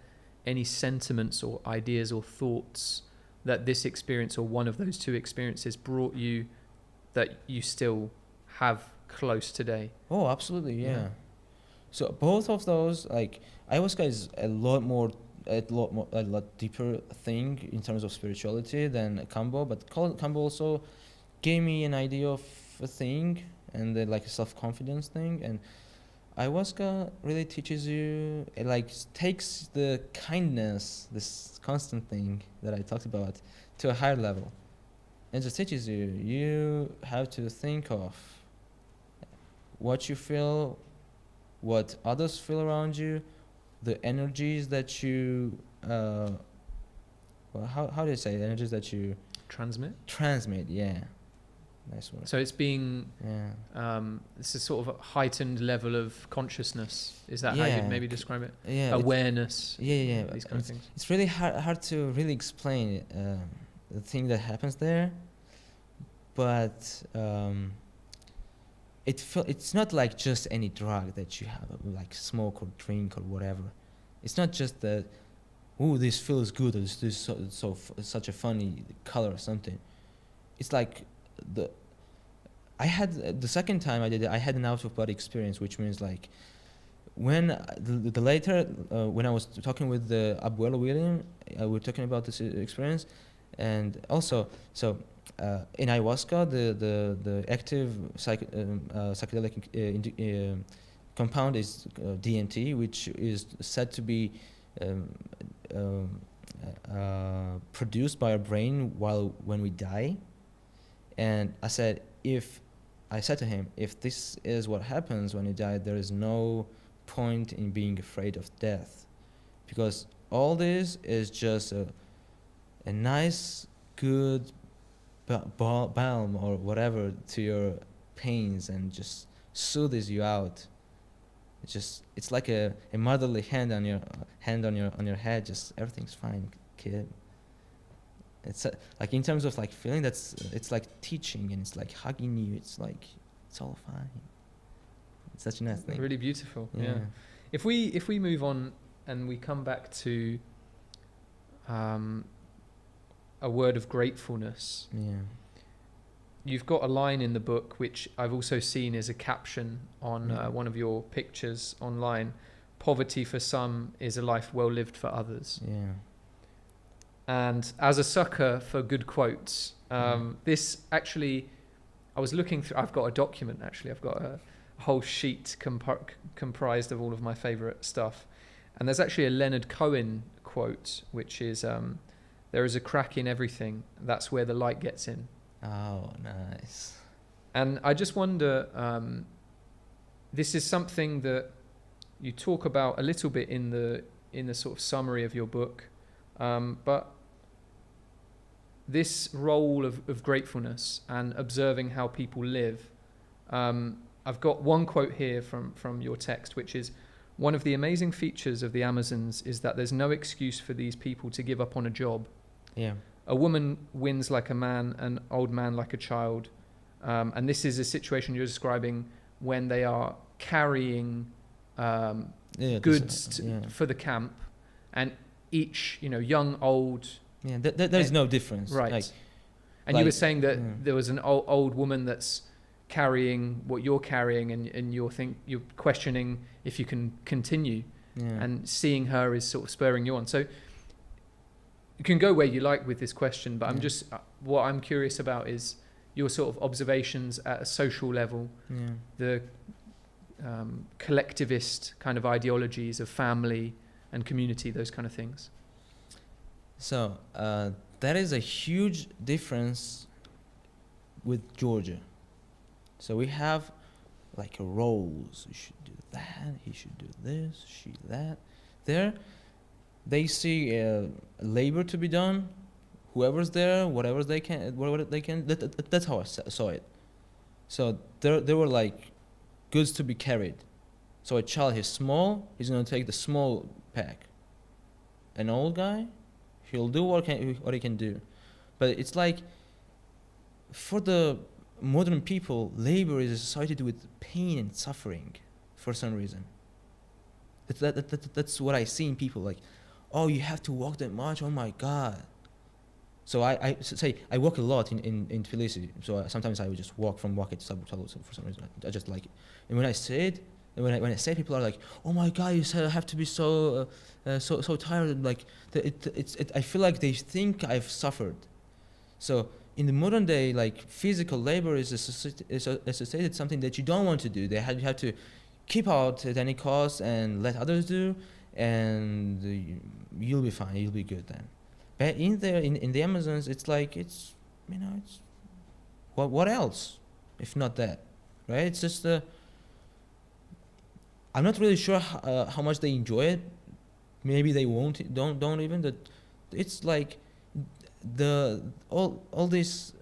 any sentiments or ideas or thoughts that this experience or one of those two experiences brought you that you still have close today? Oh, absolutely, yeah. So both of those, like ayahuasca is a lot deeper thing in terms of spirituality than Kambo, but Kambo also gave me an idea of a thing and like a self-confidence thing, and ayahuasca really teaches you, it like takes the kindness, this constant thing that I talked about, to a higher level. It just teaches you have to think of what you feel, what others feel around you, the energies that you how do you say energies that you transmit, yeah. Nice word. So it's being this is sort of a heightened level of consciousness. Is that how you'd maybe describe it? Yeah. Awareness. Yeah. These kind of things. It's really hard to really explain the thing that happens there, but it's not like just any drug that you have, like smoke or drink or whatever. It's not just that, this feels good, or this is such a funny color or something. It's like the second time I did it, I had an out of body experience, which means like when when I was talking with the Abuelo William, we were talking about this experience, and also in ayahuasca the active psychedelic compound is DMT, which is said to be produced by our brain when we die. And I said to him, if this is what happens when you die, there is no point in being afraid of death, because all this is just a nice, good balm or whatever to your pains, and just soothes you out. It's like a motherly hand on your head. Just everything's fine, kid. It's like in terms of like feeling, it's like teaching, and it's like hugging you. It's like it's all fine. It's such a nice thing. Really beautiful. Yeah. If we move on and we come back to a word of gratefulness. Yeah. You've got a line in the book which I've also seen as a caption on one of your pictures online. Poverty for some is a life well lived for others. Yeah. And as a sucker for good quotes, this actually, I was looking through, I've got a document actually, I've got a whole sheet comprised of all of my favourite stuff. And there's actually a Leonard Cohen quote, which is, there is a crack in everything, that's where the light gets in. Oh, nice. And I just wonder, this is something that you talk about a little bit in the sort of summary of your book, but this role of gratefulness and observing how people live. I've got one quote here from your text, which is, "One of the amazing features of the Amazons is that there's no excuse for these people to give up on a job. Yeah. A woman wins like a man, an old man like a child." And this is a situation you're describing when they are carrying goods for the camp, and each, young, old. Yeah, there's no difference. Right. And you were saying that there was an old woman that's carrying what you're carrying, and you're questioning if you can continue, and seeing her is sort of spurring you on. So you can go where you like with this question, but I'm just what I'm curious about is your sort of observations at a social level, the collectivist kind of ideologies of family and community, those kind of things. So that is a huge difference with Georgia. So we have like roles. You should do that. He should do this. She that. There, they see labor to be done. Whoever's there, whatever they can. That's how I saw it. So there were like goods to be carried. So a child, he's small. He's gonna take the small pack. An old guy, he'll do what he can do. But it's like, for the modern people, labor is associated with pain and suffering for some reason. That's what I see in people, like, oh, you have to walk that much, oh my God. So I walk a lot in Tbilisi, so sometimes I would just walk from Waka to Sakartvelo for some reason. I just like it. And when I say it, and when I say it, people are like, oh my God, you said I have to be so tired. Like, I feel like they think I've suffered. So in the modern day, like, physical labor is associated something that you don't want to do. You have to keep out at any cost and let others do, and you'll be fine. You'll be good then. But in the Amazons, it's like it's what else if not that, right? It's just I'm not really sure how much they enjoy it. Maybe they don't even. That it's like all this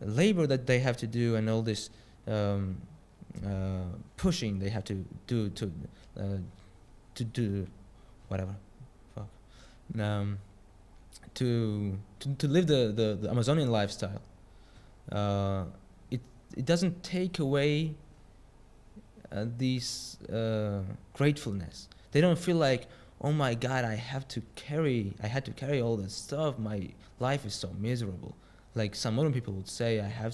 labor that they have to do, and all this pushing they have to do to whatever, fuck, to live the Amazonian lifestyle. It doesn't take away this gratefulness. They don't feel like, oh my God, I had to carry all this stuff. My life is so miserable. Like some modern people would say, I had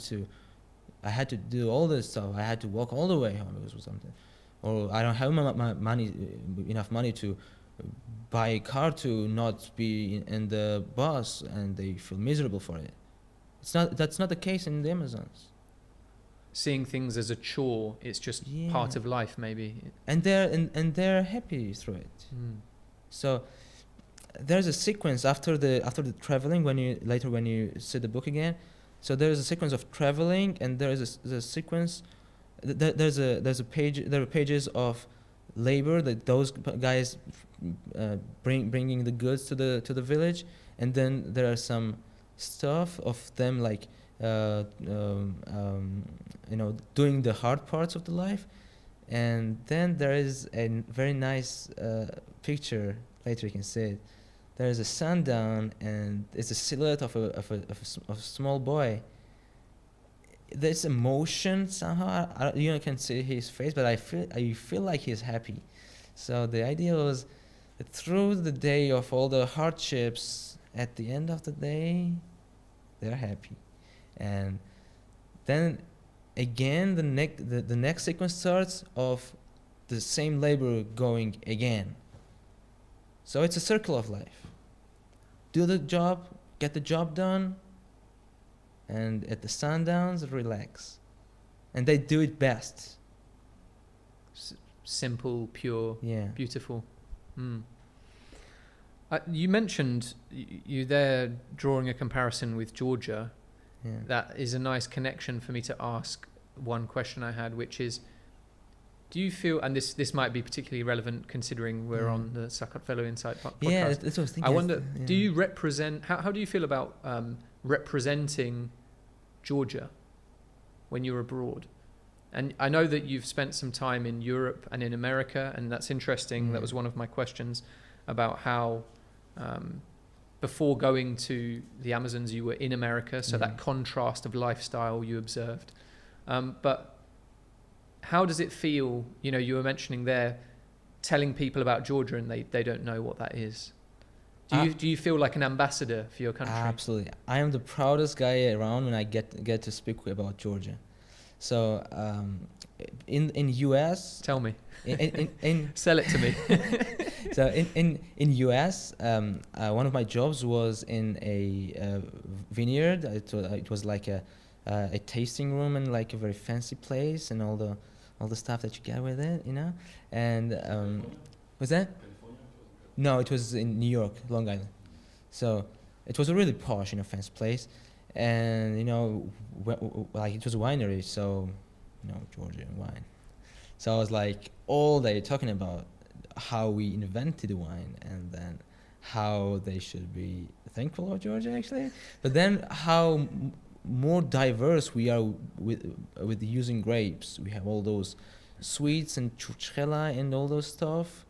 to do all this stuff. I had to walk all the way home because of something, or I don't have enough money to buy a car to not be in the bus, and they feel miserable for it. That's not the case in the Amazons. Seeing things as a chore, it's just part of life, maybe. And they're happy through it. So there's a sequence after the traveling, when you see the book again. So there's a sequence of traveling, and there's a sequence. There are pages of labor that those guys bringing the goods to the village, and then there are some stuff of them like doing the hard parts of the life, and then there is a very nice picture. Later you can see it. There is a sundown, and it's a silhouette of a small boy. There's emotion somehow. You can see his face, but I feel like he's happy. So the idea was that through the day of all the hardships, at the end of the day, they're happy. And then again, the next sequence starts of the same labor going again. So it's a circle of life. Do the job, get the job done, and at the sundowns, relax. And they do it best. Simple, pure, yeah, beautiful. You mentioned you there drawing a comparison with Georgia. Yeah. That is a nice connection for me to ask one question I had, which is, Do you feel, and this might be particularly relevant considering we're on the Sakartvelo Insight podcast. Yeah, that's what I was thinking. I wonder, do you represent, how do you feel about representing Georgia when you're abroad? And I know that you've spent some time in Europe and in America, and that's interesting. That was one of my questions about how before going to the Amazons you were in America, so that contrast of lifestyle you observed. But how does it feel, you know, you were mentioning there, telling people about Georgia and they don't know what that is? Do you feel like an ambassador for your country? Absolutely. I am the proudest guy around when I get to speak about Georgia. So in US, Tell me. in Sell it to me. So in US, one of my jobs was in a vineyard. It was like a tasting room and like a very fancy place and all the stuff that you get with it, you know. And was that? No, it was in New York, Long Island. So it was a really posh, fancy place, and like it was a winery, so Georgian wine. So I was like all day talking about how we invented the wine and then how they should be thankful of Georgia actually, but then how more diverse we are with using grapes. We have all those sweets and churchela and all those stuff.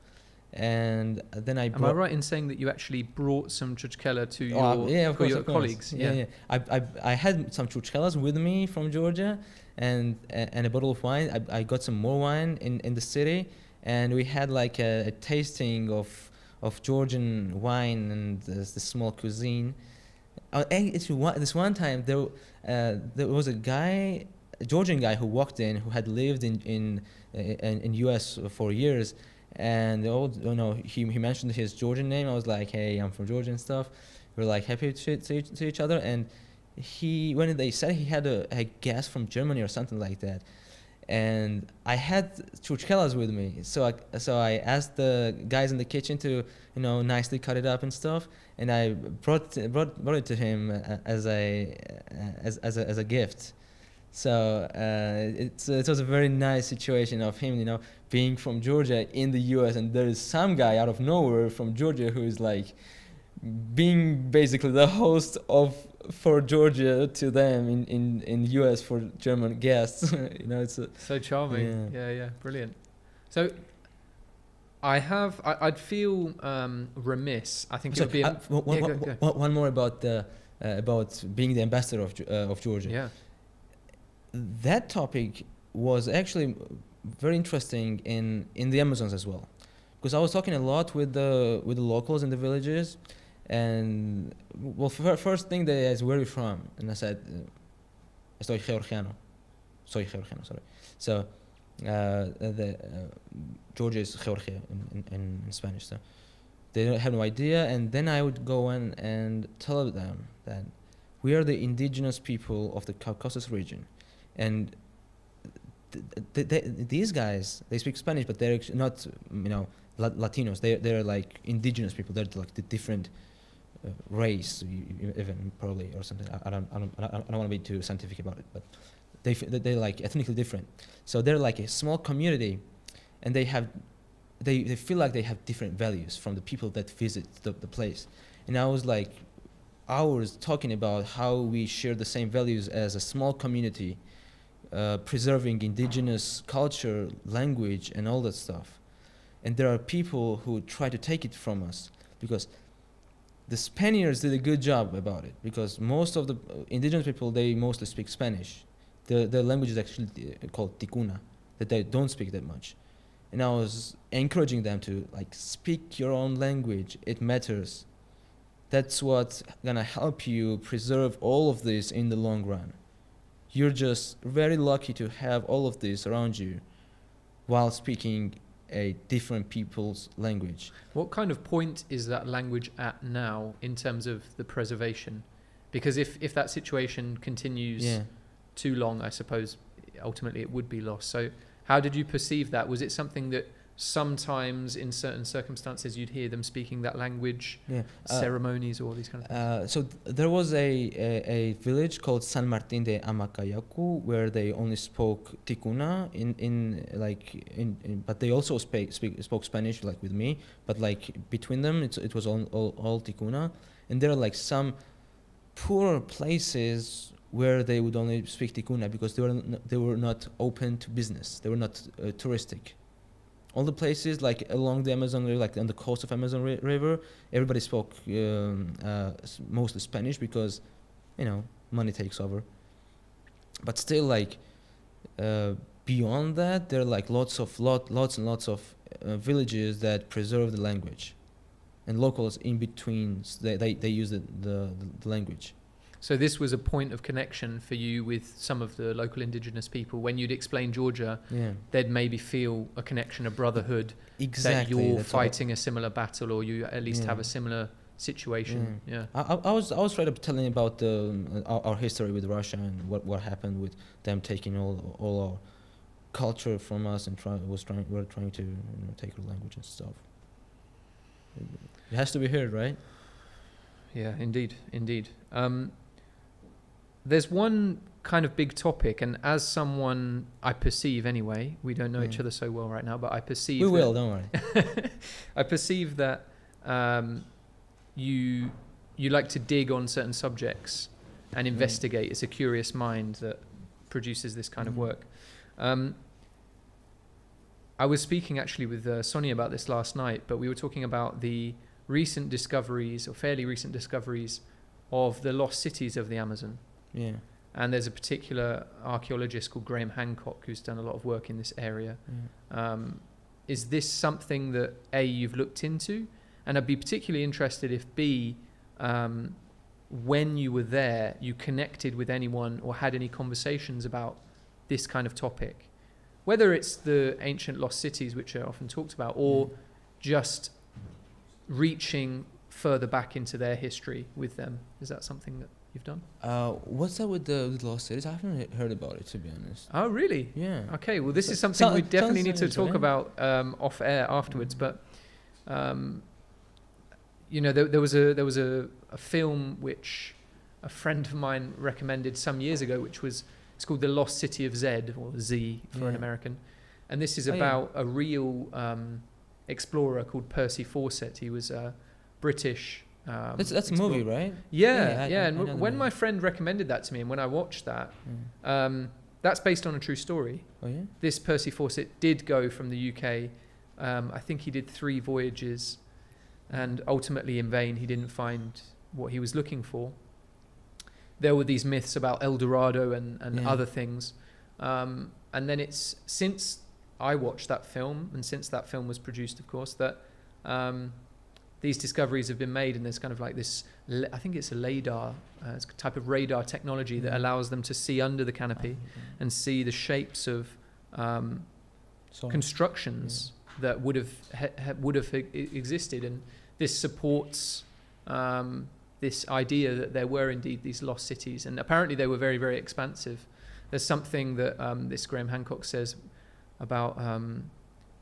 And then Am I right in saying that you actually brought some churchela to your colleagues? Yeah. I had some churchelas with me from Georgia and a bottle of wine. I got some more wine in the city, and we had like a tasting of Georgian wine and the small cuisine. This one time there was a Georgian guy who walked in who had lived in US for years, and he mentioned his Georgian name. I was like, hey, I'm from Georgia and stuff. We were like happy to each other, and when they said he had a guest from Germany or something like that, and I had churchelas with me, so I asked the guys in the kitchen to nicely cut it up and stuff, and I brought it to him as a gift. So it was a very nice situation of him, being from Georgia in the US, and there is some guy out of nowhere from Georgia who is like being basically the host for Georgia to them in US for German guests. It's so charming. Yeah, brilliant. So I'd feel remiss. I think it would be one more about being the ambassador of Georgia. Yeah. That topic was actually very interesting in the Amazons as well, because I was talking a lot with the locals in the villages, and first thing they asked, where are you from? And I said, soy georgiano, sorry. So Georgia is Georgia in Spanish, so they don't have no idea. And then I would go in and tell them that we are the indigenous people of the Caucasus region. And these guys, they speak Spanish, but they're not, Latinos. They're like indigenous people. They're like the different race, even probably, or something. I don't want to be too scientific about it, but they're like ethnically different. So they're like a small community, and they feel like they have different values from the people that visit the place. And I was like hours talking about how we share the same values as a small community. Preserving indigenous culture, language, and all that stuff. And there are people who try to take it from us, because the Spaniards did a good job about it, because most of the indigenous people, they mostly speak Spanish. The language is actually called Ticuna, that they don't speak that much. And I was encouraging them to speak your own language. It matters. That's what's gonna help you preserve all of this in the long run. You're just very lucky to have all of this around you while speaking a different people's language. What kind of point is that language at now in terms of the preservation? Because if that situation continues too long, I suppose ultimately it would be lost. So how did you perceive that? Was it something that sometimes in certain circumstances you'd hear them speaking that language, Yeah. ceremonies or all these kind of things. There was a village called San Martin de Amacayacu where they only spoke Ticuna but they also spoke Spanish like with me, but like between them it was all Ticuna, and there are like some poorer places where they would only speak Ticuna because they were not open to business. They were not touristic. All the places like along the Amazon River, like on the coast of Amazon River, everybody spoke mostly Spanish because, money takes over. But still, like beyond that, there are like lots and lots of villages that preserve the language, and locals in between they use the language. So this was a point of connection for you with some of the local indigenous people. When you'd explain Georgia, they'd maybe feel a connection, a brotherhood, exactly, that you're fighting a similar battle, or you at least have a similar situation. Yeah. I was trying to telling about our history with Russia and what happened with them taking all our culture from us and we're trying to take our language and stuff. It has to be heard, right? Yeah, indeed. There's one kind of big topic, and as someone I perceive anyway, we don't know each other so well right now, but I perceive don't worry. I perceive that you like to dig on certain subjects and investigate. It's a curious mind that produces this kind of work. I was speaking actually with Sonia about this last night, but we were talking about the recent discoveries, or fairly recent discoveries, of the lost cities of the Amazon. Yeah. And there's a particular archaeologist called Graham Hancock who's done a lot of work in this area. Is this something that A, you've looked into? And I'd be particularly interested if B, when you were there, you connected with anyone or had any conversations about this kind of topic, whether it's the ancient lost cities, which are often talked about, or just reaching further back into their history with them. Is that something that you've done? What's that with the lost cities? I haven't heard about it, to be honest. Oh, really? Yeah. Okay, well, this is something we definitely need to talk about off air afterwards. But there was a film which a friend of mine recommended some years ago, it's called The Lost City of Zed, or Z for an American, and this is about a real explorer called Percy Fawcett. He was British. That's a movie, right? Yeah. And when my friend recommended that to me, and when I watched that, that's based on a true story. Oh yeah. This Percy Fawcett did go from the UK. I think he did 3 voyages, and ultimately in vain. He didn't find what he was looking for. There were these myths about El Dorado and other things, and then it's since I watched that film, and since that film was produced, of course, that these discoveries have been made, and there's kind of like this, I think it's a radar, it's a type of radar technology that allows them to see under the canopy and see the shapes of constructions that would have existed, and this supports this idea that there were indeed these lost cities, and apparently they were very, very expansive. There's something that this Graham Hancock says about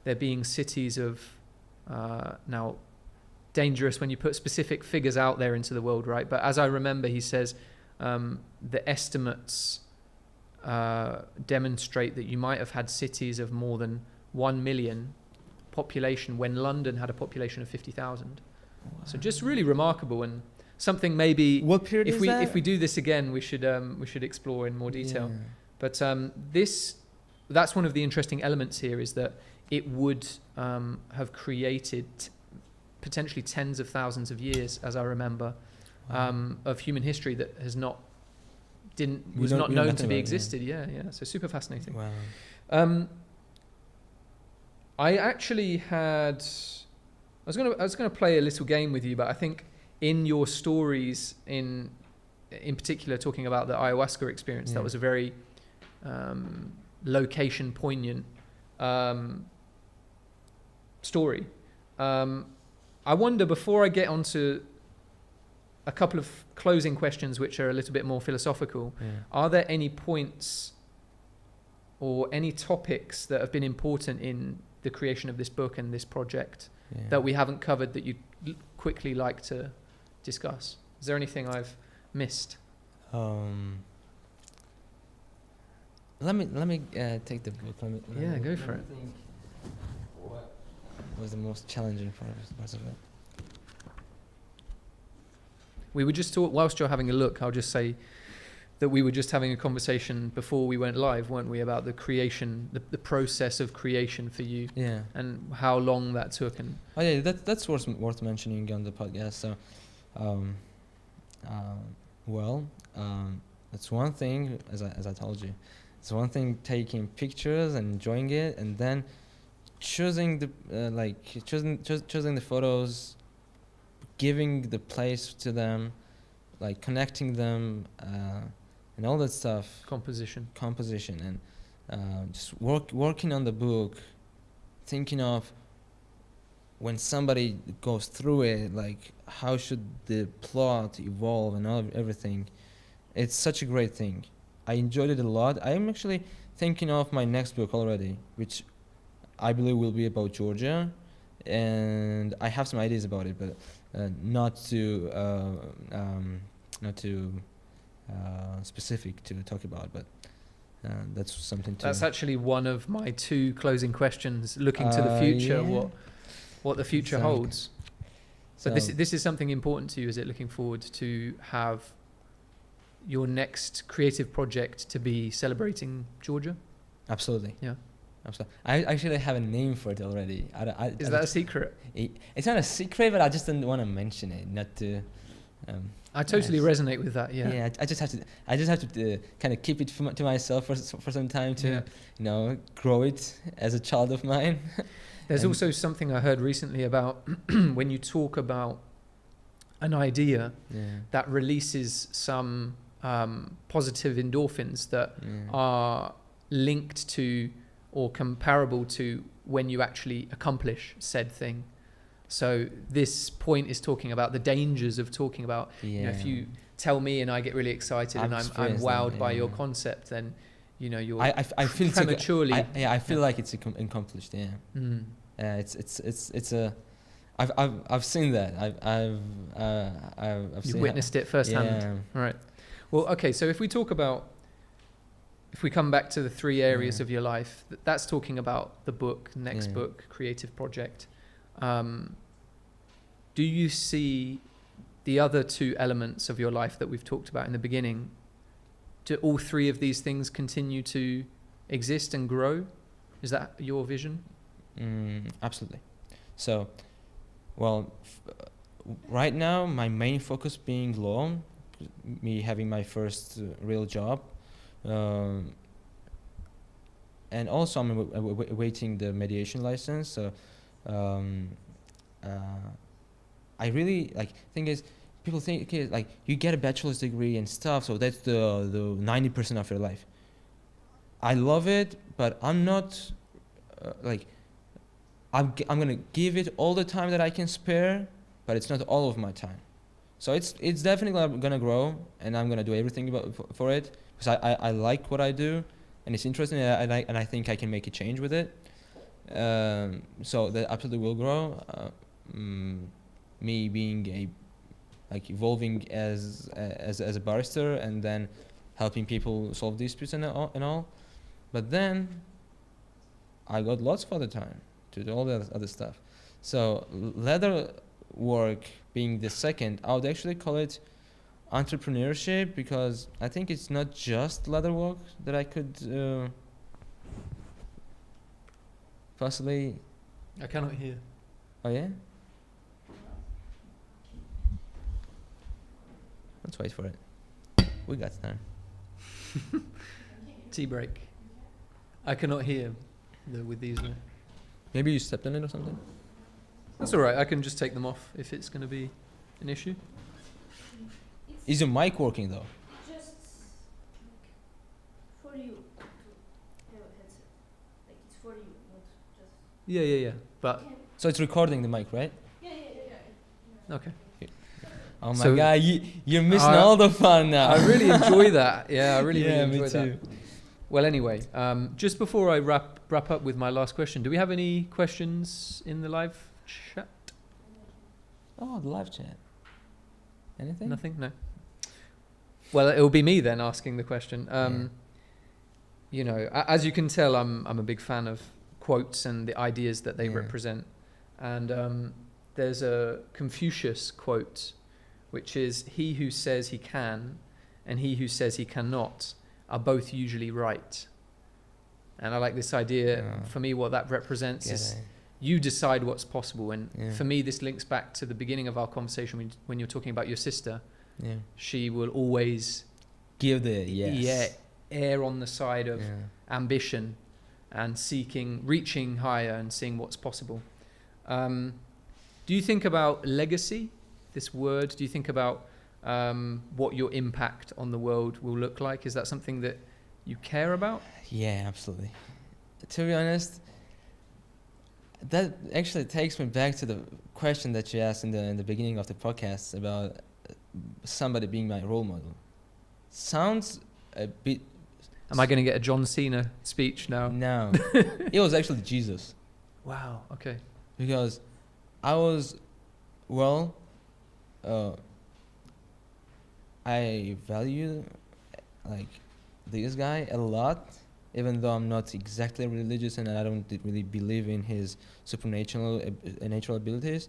there being cities of now dangerous when you put specific figures out there into the world, right? But as I remember, he says the estimates demonstrate that you might have had cities of more than 1 million population when London had a population of 50,000. Wow. So just really remarkable, and something maybe what period if is we that? if we do this again, we should explore in more detail. But that's one of the interesting elements here, is that it would have created potentially tens of thousands of years, as I remember, of human history that was not known to be existed. Yeah. So super fascinating. Wow. I actually had. I was gonna play a little game with you, but I think in your stories, in particular, talking about the ayahuasca experience, that was a very location poignant story. I wonder, before I get onto a couple of closing questions, which are a little bit more philosophical, are there any points or any topics that have been important in the creation of this book and this project Yeah. that we haven't covered that you'd quickly like to discuss? Is there anything I've missed? Let me take the book. Yeah, go for it. Think what was the most challenging parts of it? We were just whilst you're having a look, I'll just say that we were just having a conversation before we went live, weren't we, about the creation, the process of creation for you, Yeah. and how long that took. And Oh yeah, that's worth mentioning on the podcast. So, that's one thing. As I told you, it's one thing taking pictures and enjoying it, and then choosing the photos, giving the place to them, like connecting them, and all that stuff. composition. And just working on the book, thinking of when somebody goes through it, like how should the plot evolve and everything. It's such a great thing. I enjoyed it a lot. I'm actually thinking of my next book already, which I believe will be about Georgia, and I have some ideas about it, but not too specific to talk about. But that's something to. That's actually one of my 2 closing questions. Looking to the future, Yeah. what the future So- holds. So so- this is something important to you. Is it looking forward to have your next creative project to be celebrating Georgia? Absolutely. Yeah. Absolutely. I actually have a name for it already. Is that a secret? It's not a secret, but I just didn't want to mention it, not to. I totally Yes. resonate with that. Yeah. Yeah. I just have to kind of keep it to myself for some time to, Yeah. grow it as a child of mine. There's And- also something I heard recently about when you talk about an idea Yeah. that releases some positive endorphins that are linked to or comparable to when you actually accomplish said thing. So this point is talking about the dangers of talking about, if you tell me and I get really excited and I'm experienced wowed that, by your yeah. concept, then you're I feel prematurely. I feel like it's accomplished. Yeah. Mm. It's a. I've seen that. I've You've seen witnessed it firsthand. Yeah. Right. Well, okay. So if we come back to the 3 areas Yeah. of your life, that's talking about the book, next Yeah. book, creative project. Do you see the other 2 elements of your life that we've talked about in the beginning? Do all 3 of these things continue to exist and grow? Is that your vision? Absolutely. So, right now my main focus being law, me having my first real job, and also I'm awaiting the mediation license. So, I really thing is, people think, okay, like you get a bachelor's degree and stuff, so that's the 90% of your life. I love it, but I'm not I'm gonna give it all the time that I can spare, but it's not all of my time. So it's definitely gonna grow, and I'm gonna do everything for it, because I like what I do, and it's interesting, and I think I can make a change with it. So that absolutely will grow. Me being evolving as a barrister, and then helping people solve disputes and all. But then I got lots of other time to do all the other stuff. So leather work being the second, I would actually call it entrepreneurship, because I think it's not just leather work that I could possibly. I cannot hear. Oh yeah? Let's wait for it. We got time. Tea break. I cannot hear with these. Maybe you stepped on it or something? That's all right. I can just take them off if it's going to be an issue. Is your mic working though? Just for you to have a headset. Like it's for you, not just. Yeah. But So it's recording the mic, right? Yeah. okay. Oh my So- god, you're missing I- all the fun now. I really enjoy that. Yeah, I really Yeah, enjoy me too. Well, anyway, just before I wrap up with my last question, do we have any questions in the live chat? Oh, the live chat. Anything? Nothing? No. Well, it will be me then asking the question. You know, as you can tell, I'm a big fan of quotes and the ideas that they represent. And there's a Confucius quote, which is, "He who says he can and he who says he cannot are both usually right." And I like this idea. For me, what that represents is you decide what's possible. And for me, this links back to the beginning of our conversation when you're talking about your sister. Yeah. She will always Give the err on the side of ambition and reaching higher and seeing what's possible. Do you think about legacy, this word? Do you think about what your impact on the world will look like? Is that something that you care about? Yeah, absolutely. To be honest, that actually takes me back to the question that you asked in the beginning of the podcast about somebody being my role model. Sounds a bit... Am I going to get a John Cena speech now? No. It was actually Jesus. Wow, okay. Because I was, I value like this guy a lot, even though I'm not exactly religious and I don't really believe in his supernatural natural abilities.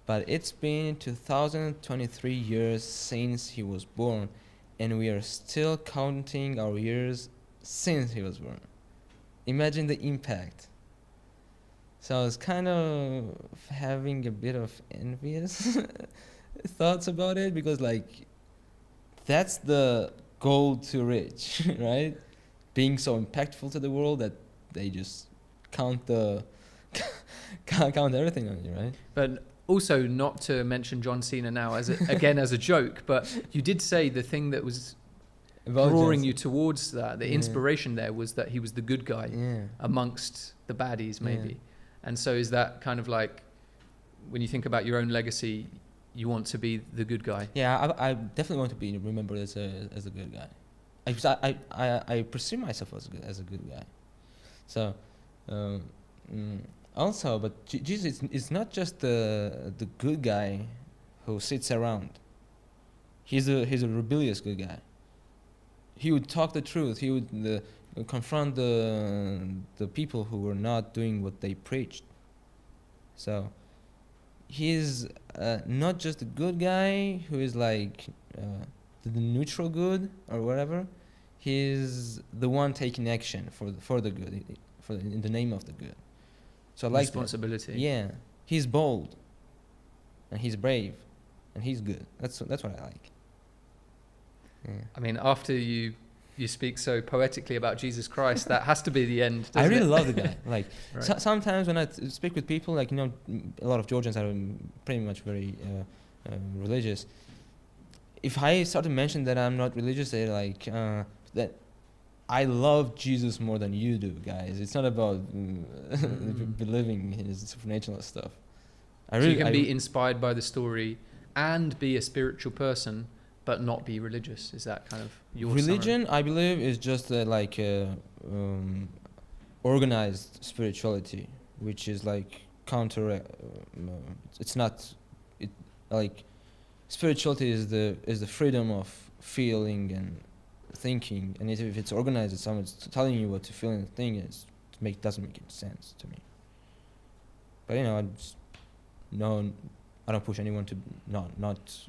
But it's been 2023 years since he was born, and we are still counting our years since he was born. Imagine the impact. So I was kind of having a bit of envious thoughts about it, because like that's the goal to reach, right? Being so impactful to the world that they just count count everything on you, right? But also, not to mention John Cena now as a joke, but you did say the thing that was About drawing Johnson. you towards that, the inspiration there was that he was the good guy amongst the baddies, maybe. And so is that kind of like, when you think about your own legacy, you want to be the good guy? Yeah, I definitely want to be remembered as a good guy. I perceive myself as a good guy. So, also, but Jesus is not just the good guy who sits around. He's a rebellious good guy. He would talk the truth. He would confront the people who were not doing what they preached. So he's not just a good guy who is like the neutral good or whatever. He's the one taking action for the good, in the name of the good. So I like responsibility. that. Yeah, he's bold, and he's brave, and he's good. That's what I like. Yeah. I mean, after you speak so poetically about Jesus Christ, that has to be the end. I really it? love the guy. Like Right. Sometimes when I speak with people, like a lot of Georgians are pretty much very religious. If I start to mention that I'm not religious, they're like that. I love Jesus more than you do, guys. It's not about believing in his supernatural stuff. So you can be inspired by the story and be a spiritual person, but not be religious. Is that kind of your religion? summary? I believe is just like organized spirituality, which is like counter. It's not. It like spirituality is the freedom of feeling and thinking, and if it's organized, someone's telling you what to feel and think, doesn't make any sense to me. But I don't push anyone to not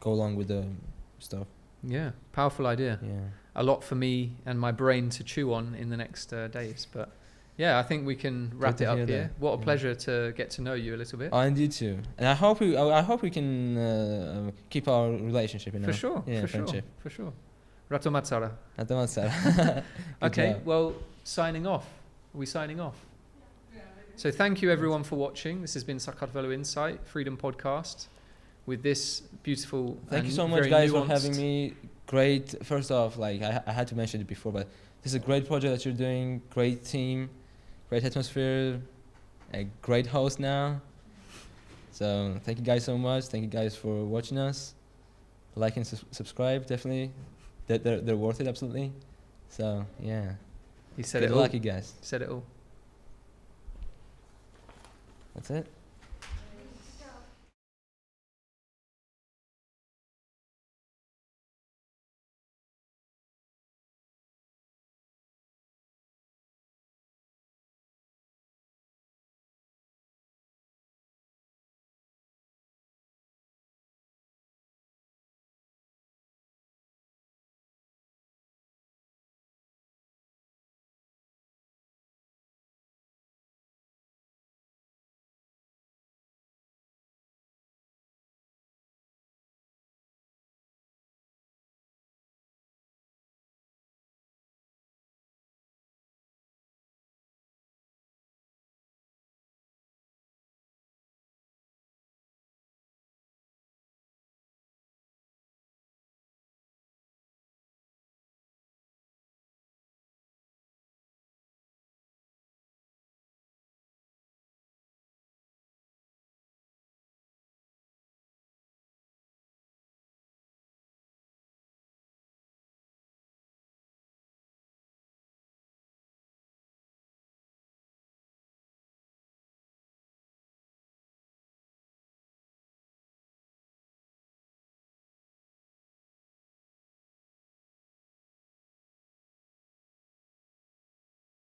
go along with the stuff. Yeah, powerful idea. Yeah. A lot for me and my brain to chew on in the next days. But yeah, I think we can wrap it up here. What a pleasure to get to know you a little bit. And you too. And I hope we can keep our relationship. For sure. Yeah, for friendship. sure. For sure. Ratomatsara. Good Okay, job. well, signing off. Are we signing off? So thank you everyone for watching. This has been Sakartvelo Insight, Freedom Podcast, with this beautiful Thank you so and much, very guys, nuanced... for having me. Great. First off, like I had to mention it before, but this is a great project that you're doing. Great team, great atmosphere, a great host now. So thank you guys so much. Thank you guys for watching us. Like and subscribe, definitely. They're worth it, absolutely. So yeah, He said good it all. luck, you guys. Said it all. That's it.